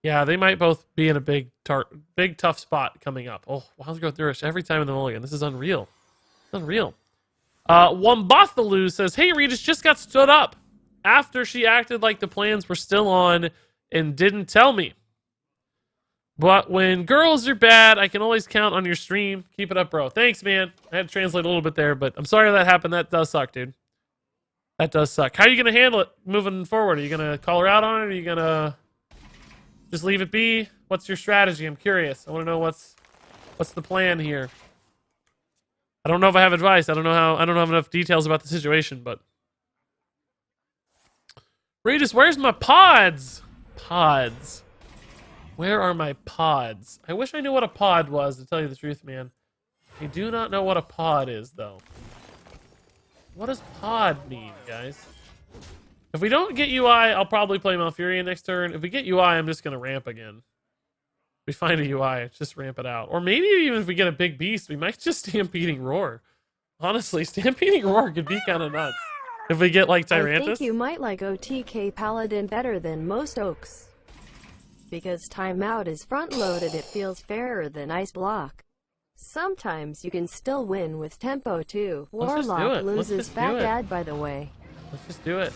yeah, they might both be in a big tough spot coming up. Oh, Wild Growth Nourish every time in the mulligan. This is unreal. It's unreal. Wombathaloo says, hey, Regis just got stood up after she acted like the plans were still on and didn't tell me. But when girls are bad, I can always count on your stream. Keep it up, bro. Thanks, man. I had to translate a little bit there, but I'm sorry that happened. That does suck, dude. That does suck. How are you going to handle it moving forward? Are you going to call her out on it? Or are you going to just leave it be? What's your strategy? I'm curious. I want to know what's the plan here. I don't know if I have advice. I don't have enough details about the situation, but Regis, where's my pods? Pods. Where are my pods? I wish I knew what a pod was, to tell you the truth, man. I do not know what a pod is, though. What does pod mean, guys? If we don't get UI, I'll probably play Malfurion next turn. If we get UI, I'm just going to ramp again. If we find a UI, just ramp it out. Or maybe even if we get a big beast, we might just Stampeding Roar. Honestly, Stampeding Roar could be kind of nuts. If we get, like, Tyrannis. I think you might like OTK Paladin better than most Oaks. Because timeout is front-loaded, it feels fairer than ice block. Sometimes you can still win with tempo too. Let's just do Warlock it. Let's loses just do Fat it. Dad, by the way. Let's just do it.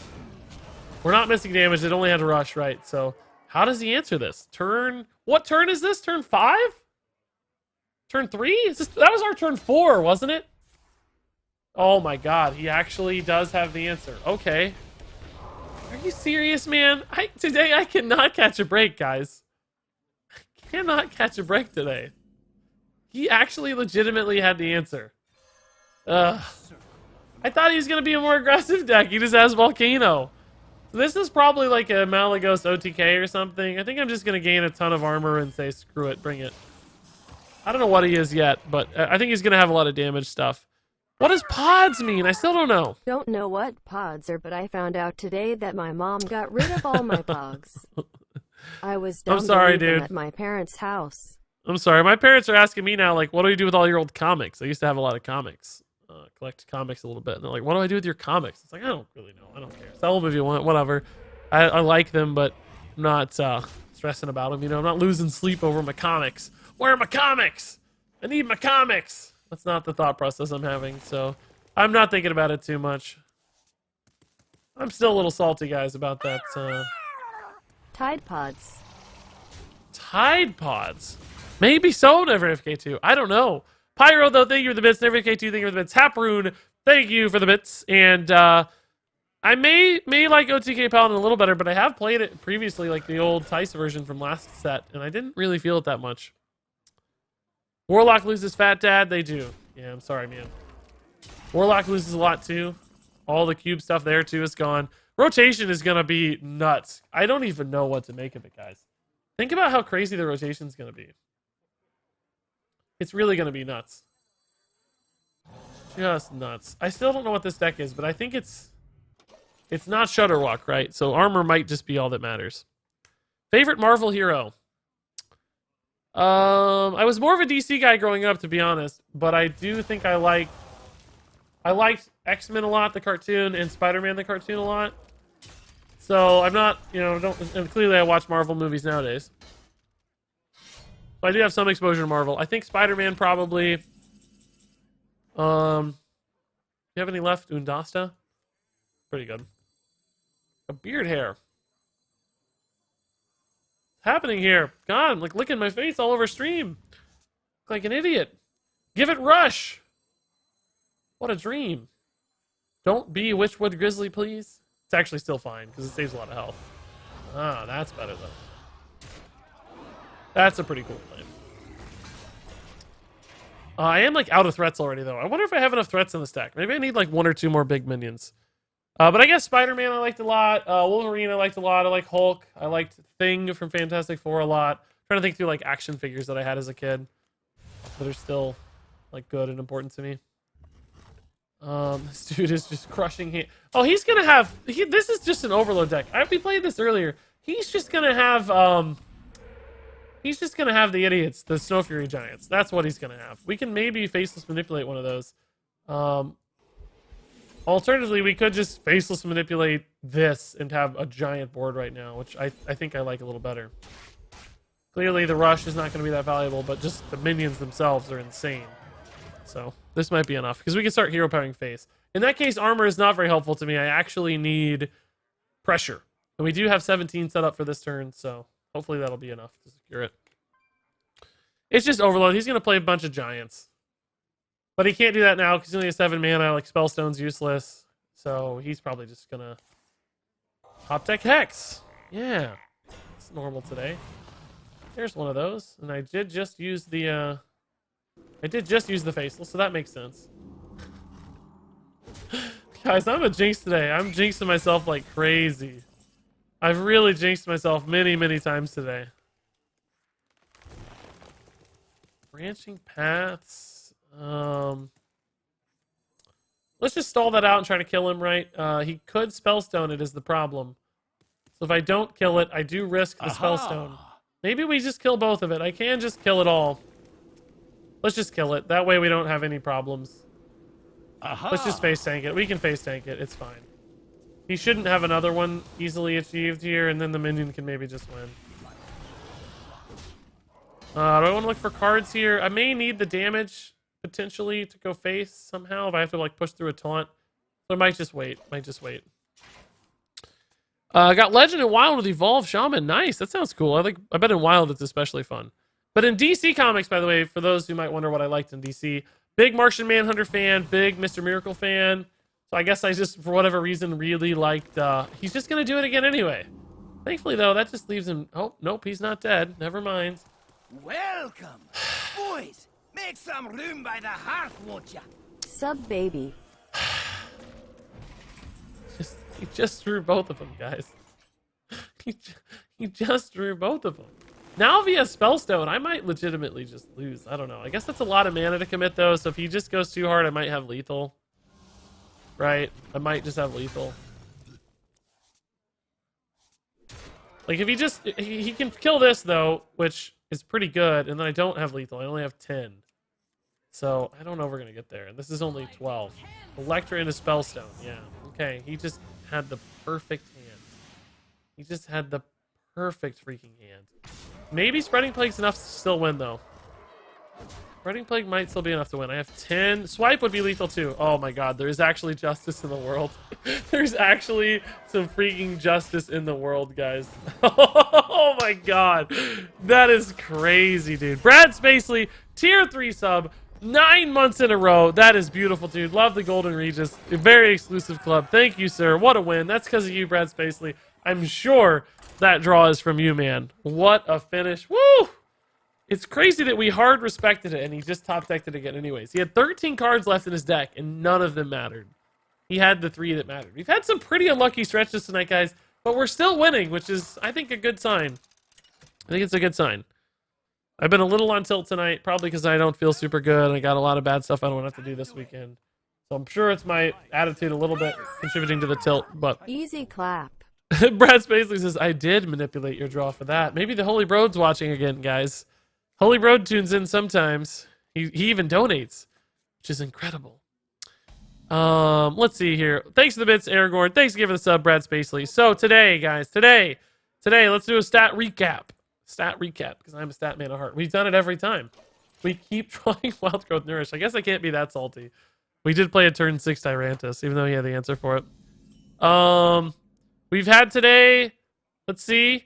We're not missing damage. It only had to rush, right? So how does he answer this? Turn... What turn is this? Turn 5? Turn 3? Is this... That was our turn 4, wasn't it? Oh my god. He actually does have the answer. Okay. Are you serious, man? Today I cannot catch a break, guys. I cannot catch a break today. He actually legitimately had the answer. Ugh. I thought he was going to be a more aggressive deck. He just has Volcano. This is probably like a Malagos OTK or something. I think I'm just going to gain a ton of armor and say, screw it, bring it. I don't know what he is yet, but I think he's going to have a lot of damage stuff. What does pods mean? I still don't know. Don't know what pods are, but I found out today that my mom got rid of all my pogs. I was dumb I'm sorry, to leave them dude. at my parents' house. I'm sorry. My parents are asking me now, like, what do you do with all your old comics? I used to have a lot of comics. Collect comics a little bit. And they're like, what do I do with your comics? It's like, I don't really know. I don't care. Sell them if you want, whatever. I like them, but I'm not stressing about them. You know, I'm not losing sleep over my comics. Where are my comics? I need my comics. That's not the thought process I'm having, so I'm not thinking about it too much. I'm still a little salty, guys, about that. Tide Pods. Tide Pods. Maybe so, Never FK2. I don't know. Pyro, though, thank you for the bits. Never FK2, thank you for the bits. Haproon, thank you for the bits. And I may like OTK Paladin a little better, but I have played it previously, like the old Tice version from last set, and I didn't really feel it that much. Warlock loses Fat Dad. They do. Yeah, I'm sorry, man. Warlock loses a lot, too. All the cube stuff there, too, is gone. Rotation is going to be nuts. I don't even know what to make of it, guys. Think about how crazy the rotation is going to be. It's really going to be nuts. Just nuts. I still don't know what this deck is, but I think it's not Shudderwalk, right? So armor might just be all that matters. Favorite Marvel hero? I was more of a DC guy growing up, to be honest, but I do think I liked X-Men a lot, the cartoon, and Spider-Man the cartoon a lot. So I'm not, and clearly I watch Marvel movies nowadays. So I do have some exposure to Marvel. I think Spider-Man probably. You have any left? Undasta? Pretty good. A beard hair. What's happening here? God, I'm like licking my face all over stream. Like an idiot. Give it Rush. What a dream. Don't be Witchwood Grizzly, please. It's actually still fine because it saves a lot of health. Ah, that's better though. That's a pretty cool plan. I am like out of threats already though. I wonder if I have enough threats in the stack. Maybe I need like 1 or 2 more big minions. But I guess Spider-Man I liked a lot. Wolverine I liked a lot. I like Hulk. I liked Thing from Fantastic Four a lot. Trying to think through like action figures that I had as a kid that are still like good and important to me. This dude is just crushing him. Oh, he's gonna have. This is just an overload deck. We played this earlier. He's just gonna have. He's just gonna have the idiots, the Snow Fury Giants. That's what he's gonna have. We can maybe faceless manipulate one of those. Alternatively, we could just faceless manipulate this and have a giant board right now, which I think I like a little better. Clearly, the rush is not going to be that valuable, but just the minions themselves are insane. So this might be enough, because we can start hero powering face. In that case, armor is not very helpful to me. I actually need pressure. And we do have 17 set up for this turn, so hopefully that'll be enough to secure it. It's just overload. He's going to play a bunch of giants. But he can't do that now because he only has 7 mana. Like, Spellstone's useless. So he's probably just going to top deck Hex. Yeah. It's normal today. There's one of those. And I did just use the Faceless, so that makes sense. Guys, I'm a jinx today. I'm jinxing myself like crazy. I've really jinxed myself many, many times today. Branching paths. Let's just stall that out and try to kill him, right? He could Spellstone it is the problem. So if I don't kill it, I do risk the Spellstone. Maybe we just kill both of it. I can just kill it all. Let's just kill it. That way we don't have any problems. Let's just face tank it. We can face tank it. It's fine. He shouldn't have another one easily achieved here, and then the minion can maybe just win. Do I want to look for cards here? I may need the damage potentially to go face somehow if I have to like push through a taunt. So I might just wait. Got Legend and Wild with Evolve Shaman. Nice. That sounds cool. I bet in Wild it's especially fun. But in DC Comics, by the way, for those who might wonder what I liked in DC, big Martian Manhunter fan, big Mr. Miracle fan. So I guess I just, for whatever reason, really liked... he's just going to do it again anyway. Thankfully, though, that just leaves him... Oh, nope, he's not dead. Never mind. Welcome. Boys, make some room by the hearth, won't ya? Sub baby. He just drew both of them, guys. He just drew both of them. Now if he has Spellstone, I might legitimately just lose. I don't know. I guess that's a lot of mana to commit, though. So if he just goes too hard, I might have lethal. Right? I might just have lethal. Like, if he just... He can kill this, though, which is pretty good. And then I don't have lethal. I only have 10. So, I don't know if we're going to get there. And this is only 12. Electra into Spellstone. Yeah. Okay. He just had the perfect hand. He just had the perfect freaking hand. Maybe Spreading Plague's enough to still win, though. Spreading Plague might still be enough to win. I have 10. Swipe would be lethal, too. Oh, my God. There is actually justice in the world. There's actually some freaking justice in the world, guys. Oh, my God. That is crazy, dude. Brad Spacely, tier 3 sub. 9 months in a row. That is beautiful, dude. Love the Golden Regis. A very exclusive club. Thank you, sir. What a win. That's because of you, Brad Spacely. I'm sure that draw is from you, man. What a finish. Woo! It's crazy that we hard respected it, and he just top decked it again anyways. He had 13 cards left in his deck, and none of them mattered. He had the 3 that mattered. We've had some pretty unlucky stretches tonight, guys, but we're still winning, which is, I think, a good sign. I think it's a good sign. I've been a little on tilt tonight, probably because I don't feel super good, and I got a lot of bad stuff I don't want to have to do this weekend. So I'm sure it's my attitude a little bit contributing to the tilt, but... Easy clap. Brad Spacely says, I did manipulate your draw for that. Maybe the Holy Broad's watching again, guys. Holy Broad tunes in sometimes. He even donates, which is incredible. Let's see here. Thanks for the bits, Aragorn. Thanks for giving the sub, Brad Spacely. So today, guys, today, let's do a stat recap. Because I'm a stat man at heart. We've done it every time. We keep drawing Wild Growth Nourish. I guess I can't be that salty. We did play a turn 6 Tyrannis, even though he had the answer for it. We've had today, let's see,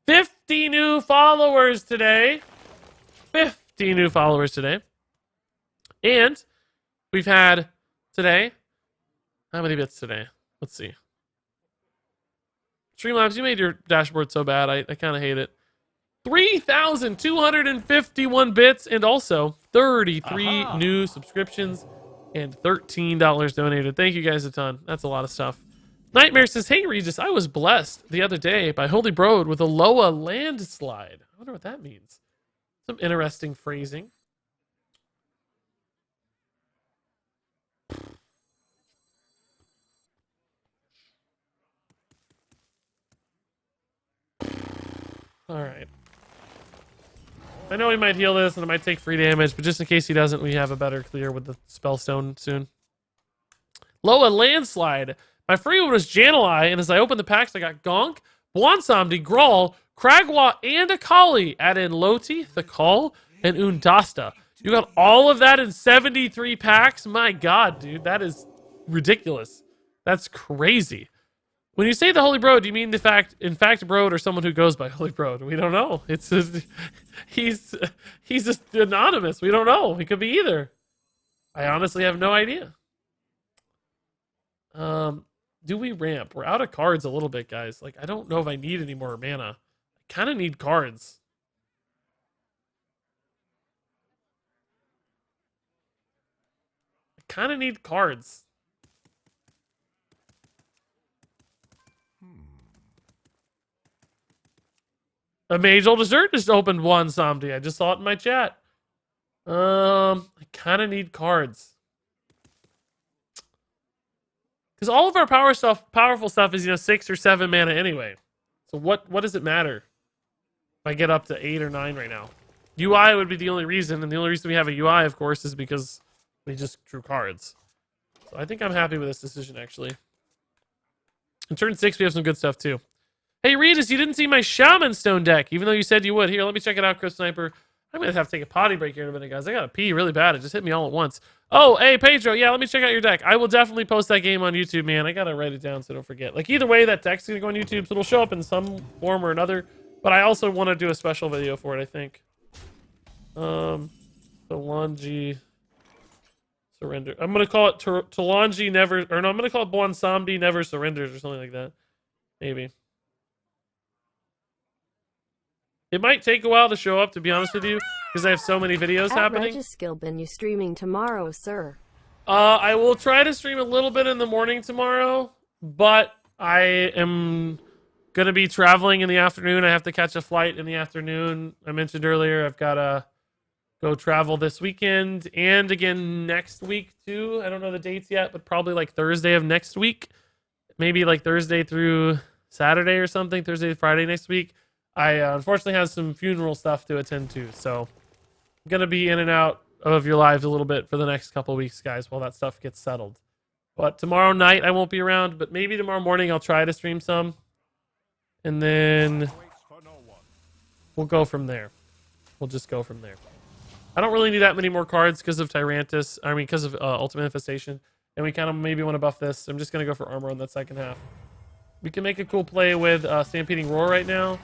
50 new followers today. 50 new followers today. And we've had today, how many bits today? Let's see. Streamlabs, you made your dashboard so bad. I kind of hate it. 3,251 bits and also 33 new subscriptions and $13 donated. Thank you guys a ton. That's a lot of stuff. Nightmare says, hey Regis, I was blessed the other day by Holy Broad with a Loa landslide. I wonder what that means. Some interesting phrasing. All right. I know he might heal this and it might take free damage, but just in case he doesn't, we have a better clear with the Spellstone soon. Loa landslide. My free one was Jan'alai, and as I opened the packs, I got Gonk, Bwonsamdi, Grawl, Kragwa, and Akali. Add in Loti, Thakal, and Undasta. You got all of that in 73 packs? My God, dude, that is ridiculous. That's crazy. When you say the Holy Broad, do you mean in fact, Broad, or someone who goes by Holy Broad? We don't know. It's just, he's just anonymous. We don't know. He could be either. I honestly have no idea. Do we ramp? We're out of cards a little bit, guys. Like, I don't know if I need any more mana. I kind of need cards. I kind of need cards. A Mage Old Dessert just opened one Somdi. I just saw it in my chat. I kind of need cards. Because all of our powerful stuff is, 6 or 7 mana anyway. So what does it matter if I get up to 8 or 9 right now? UI would be the only reason, and the only reason we have a UI, of course, is because we just drew cards. So I think I'm happy with this decision, actually. In turn 6, we have some good stuff, too. Hey, Regis, you didn't see my Shaman Stone deck, even though you said you would. Here, let me check it out, Chris Sniper. I'm gonna have to take a potty break here in a minute, guys. I gotta pee really bad. It just hit me all at once. Oh, hey, Pedro. Yeah, let me check out your deck. I will definitely post that game on YouTube, man. I gotta write it down so I don't forget. Like, either way, that deck's gonna go on YouTube, so it'll show up in some form or another. But I also want to do a special video for it, I think. Talanji surrender. I'm gonna call it Talanji never, or no, I'm gonna call it Bwansamdi never surrenders or something like that. Maybe. It might take a while to show up, to be honest with you, because I have so many videos happening. Regis you streaming tomorrow, sir? I will try to stream a little bit in the morning tomorrow, but I am going to be traveling in the afternoon. I have to catch a flight in the afternoon. I mentioned earlier I've got to go travel this weekend and again next week too. I don't know the dates yet, but probably like Thursday of next week. Maybe like Thursday through Saturday or something, Thursday to Friday next week. I unfortunately have some funeral stuff to attend to, so I'm going to be in and out of your lives a little bit for the next couple of weeks, guys, while that stuff gets settled. But tomorrow night I won't be around, but maybe tomorrow morning I'll try to stream some. And then we'll go from there. We'll just go from there. I don't really need that many more cards because of Tyrannis. I mean, because of Ultimate Infestation. And we kind of maybe want to buff this. I'm just going to go for armor in that second half. We can make a cool play with Stampeding Roar right now.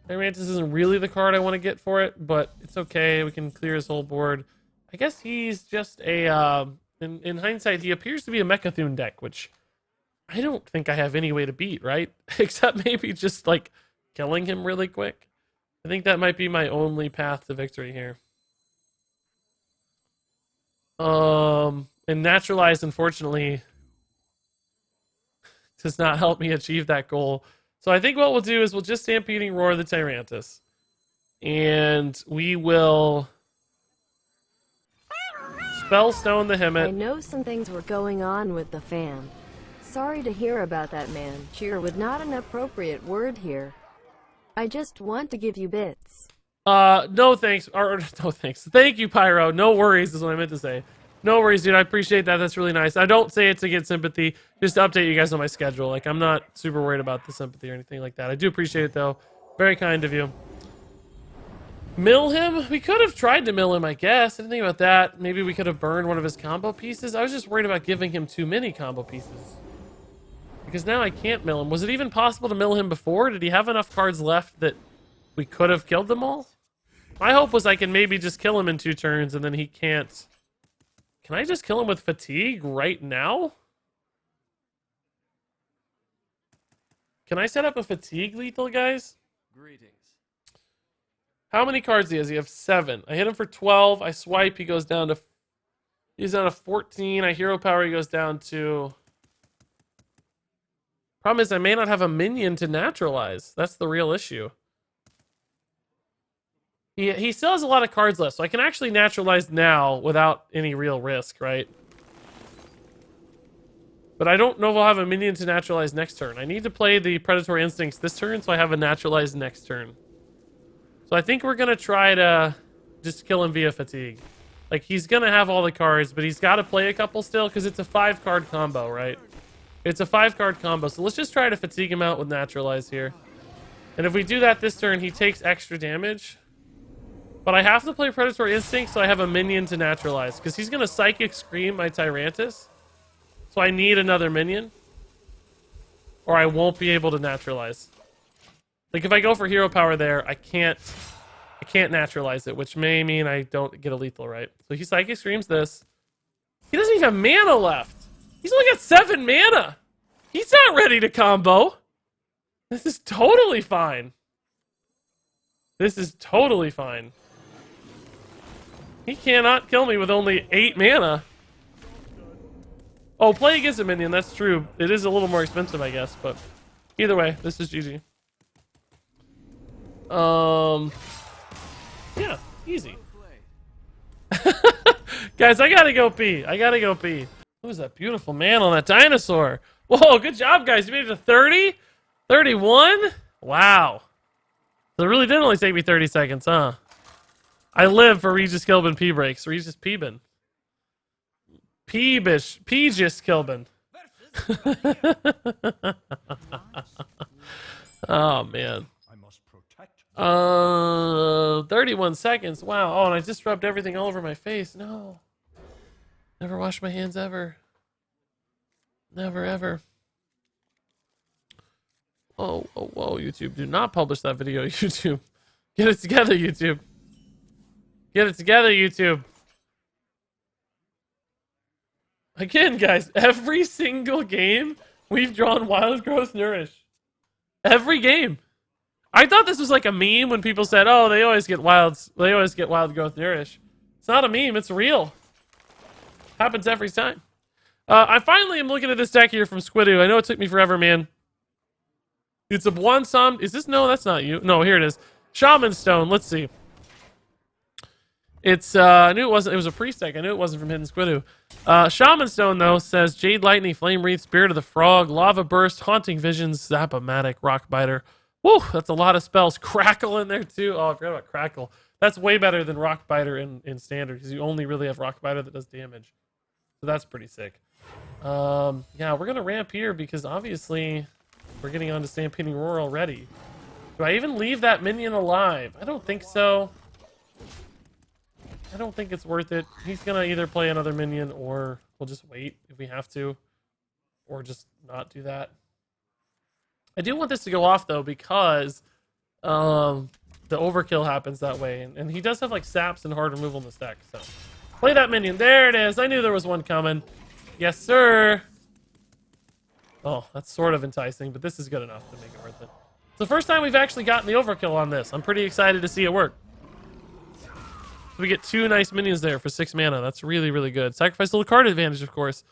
Tyrannis isn't really the card I want to get for it, but it's okay. We can clear his whole board. I guess he's just a... in hindsight, he appears to be a Mechathune deck, which I don't think I have any way to beat, right? Except maybe just, like, killing him really quick. I think that might be my only path to victory here. And Naturalize, unfortunately, does not help me achieve that goal. So I think what we'll do is we'll just Stampeding Roar the Tyrannis. And we will Spellstone the Hemet. I know some things were going on with the fam. Sorry to hear about that, man. Cheer was not an appropriate word here. I just want to give you bits. No thanks. Or no thanks. Thank you, Pyro. No worries is what I meant to say. No worries, dude. I appreciate that. That's really nice. I don't say it to get sympathy, just to update you guys on my schedule. Like, I'm not super worried about the sympathy or anything like that. I do appreciate it, though. Very kind of you. Mill him? We could have tried to mill him, I guess. I didn't think about that. Maybe we could have burned one of his combo pieces. I was just worried about giving him too many combo pieces. Because now I can't mill him. Was it even possible to mill him before? Did he have enough cards left that we could have killed them all? My hope was I can maybe just kill him in 2 turns and then he can't... Can I just kill him with fatigue right now? Can I set up a fatigue lethal, guys? Greetings. How many cards does he have? 7. I hit him for 12. I swipe. He goes down to... He's down to 14. I hero power. He goes down to... Problem is I may not have a minion to naturalize. That's the real issue. He still has a lot of cards left, so I can actually naturalize now without any real risk, right? But I don't know if I'll have a minion to naturalize next turn. I need to play the Predatory Instincts this turn, so I have a naturalize next turn. So I think we're going to try to just kill him via fatigue. Like, he's going to have all the cards, but he's got to play a couple still, because it's a 5-card combo, right? It's a 5-card combo, so let's just try to fatigue him out with naturalize here. And if we do that this turn, he takes extra damage. But I have to play Predatory Instinct so I have a minion to naturalize. Because he's going to Psychic Scream my Tyrannis. So I need another minion. Or I won't be able to naturalize. Like, if I go for hero power there, I can't naturalize it. Which may mean I don't get a lethal, right? So he Psychic Screams this. He doesn't even have mana left. He's only got 7 mana. He's not ready to combo. This is totally fine. This is totally fine. He cannot kill me with only 8 mana. Oh, play against a minion, that's true. It is a little more expensive, I guess, but either way, this is GG. Yeah, easy. Guys, I gotta go pee. I gotta go pee. Who's that beautiful man on that dinosaur? Whoa, good job, guys. You made it to 30? 31? Wow. So it really did only take me 30 seconds, huh? I live for Regis Kilbin pee breaks. Regis Peebin. Peebish. Peegis Kilbin. Oh, man. I must protect 31 seconds. Wow. Oh, and I just rubbed everything all over my face. No. Never wash my hands ever. Never, ever. Oh, YouTube. Do not publish that video, YouTube. Get it together, YouTube. Get it together, YouTube. Again, guys, every single game, we've drawn Wild Growth Nourish. Every game. I thought this was like a meme when people said, "Oh, they always get Wild Growth Nourish." It's not a meme; it's real. Happens every time. I finally am looking at this deck here from Squidoo. I know it took me forever, man. It's a Bwonsam. Is this? No, that's not you. No, here it is. Shaman Stone. Let's see. It's I knew it wasn't. It was a priest deck. I knew it wasn't from Hidden Squidoo. Shaman Stone though says Jade Lightning, Flame Wreath, Spirit of the Frog, Lava Burst, Haunting Visions, Zap-O-Matic, Rock Biter. Woo, that's a lot of spells. Crackle in there too. Oh, I forgot about Crackle. That's way better than Rock Biter in Standard because you only really have Rock Biter that does damage. So that's pretty sick. Yeah, we're gonna ramp here because obviously we're getting onto Stampeding Roar already. Do I even leave that minion alive? I don't think so. I don't think it's worth it. He's gonna either play another minion or we'll just wait if we have to. Or just not do that. I do want this to go off though because the overkill happens that way. And he does have like saps and hard removal in this deck. So play that minion. There it is. I knew there was one coming. Yes, sir. Oh, that's sort of enticing, but this is good enough to make it worth it. It's the first time we've actually gotten the overkill on this. I'm pretty excited to see it work. We get 2 nice minions there for 6 mana. That's really, really good. Sacrifice a little card advantage, of course,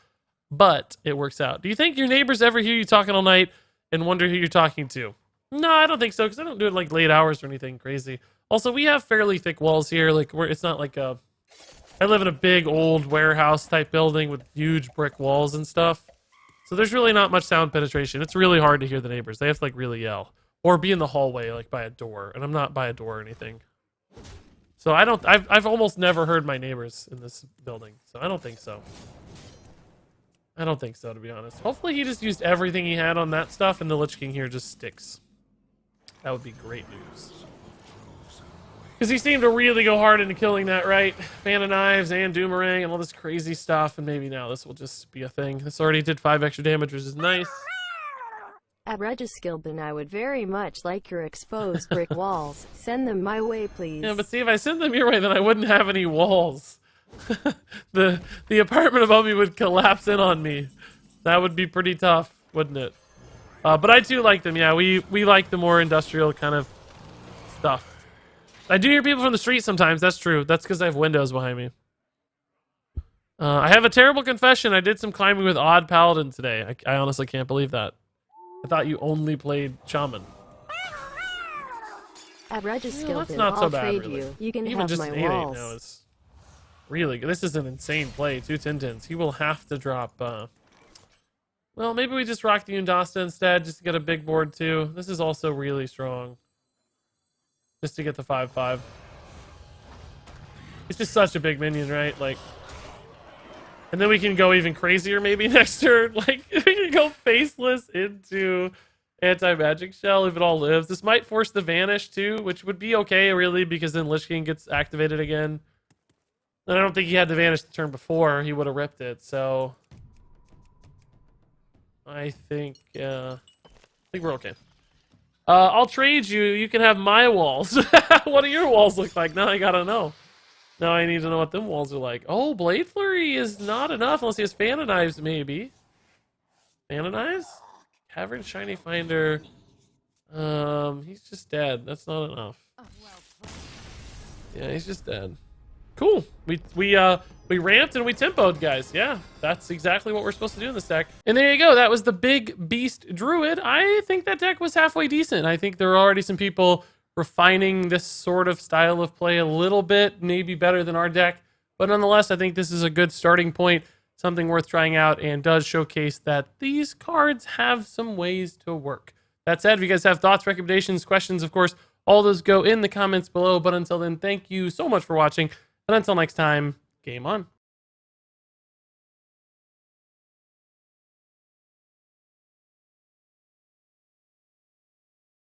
but it works out. Do you think your neighbors ever hear you talking all night and wonder who you're talking to? No, I don't think so, because I don't do it like late hours or anything crazy. Also, we have fairly thick walls here. Like, it's not like a... I live in a big, old warehouse-type building with huge brick walls and stuff. So there's really not much sound penetration. It's really hard to hear the neighbors. They have to, like, really yell. Or be in the hallway, like, by a door. And I'm not by a door or anything. So I've almost never heard my neighbors in this building. So I don't think so. I don't think so, to be honest. Hopefully he just used everything he had on that stuff and the Lich King here just sticks. That would be great news. Because he seemed to really go hard into killing that, right? Fan of Knives and Doomerang and all this crazy stuff. And maybe now this will just be a thing. This already did 5 extra damage, which is nice. At Regiskilbin, I would very much like your exposed brick walls. Send them my way, please. Yeah, but see, if I sent them your way, then I wouldn't have any walls. the apartment above me would collapse in on me. That would be pretty tough, wouldn't it? But I do like them. Yeah, we like the more industrial kind of stuff. I do hear people from the street sometimes. That's true. That's because I have windows behind me. I have a terrible confession. I did some climbing with Odd Paladin today. I honestly can't believe that. I thought you only played Shaman. At Regiskilbin, that's not so I'll bad, trade really. you. You can Even have just my an 8/8 walls. now is really good. This is an insane play. 2 Tintins. He will have to drop... Well, maybe we just rock the Undasta instead, just to get a big board too. This is also really strong. Just to get the 5/5. It's just such a big minion, right? Like... And then we can go even crazier maybe next turn. Like, we can go Faceless into Anti-Magic Shell if it all lives. This might force the Vanish too, which would be okay, really, because then Lich King gets activated again. And I don't think he had the Vanish the turn before. He would have ripped it, so... I think we're okay. I'll trade you. You can have my walls. What do your walls look like? Now I gotta know. Now I need to know what them walls are like. Oh, Blade Flurry is not enough unless he has Fan of Knives, maybe. Fan of Knives? Cavern Shiny Finder. He's just dead. That's not enough. Yeah, he's just dead. Cool. We ramped and we tempoed, guys. Yeah, that's exactly what we're supposed to do in this deck. And there you go. That was the Big Beast Druid. I think that deck was halfway decent. I think there are already some people refining this sort of style of play a little bit, maybe better than our deck. But nonetheless, I think this is a good starting point, something worth trying out, and does showcase that these cards have some ways to work. That said, if you guys have thoughts, recommendations, questions, of course, all those go in the comments below. But until then, thank you so much for watching. And until next time, game on.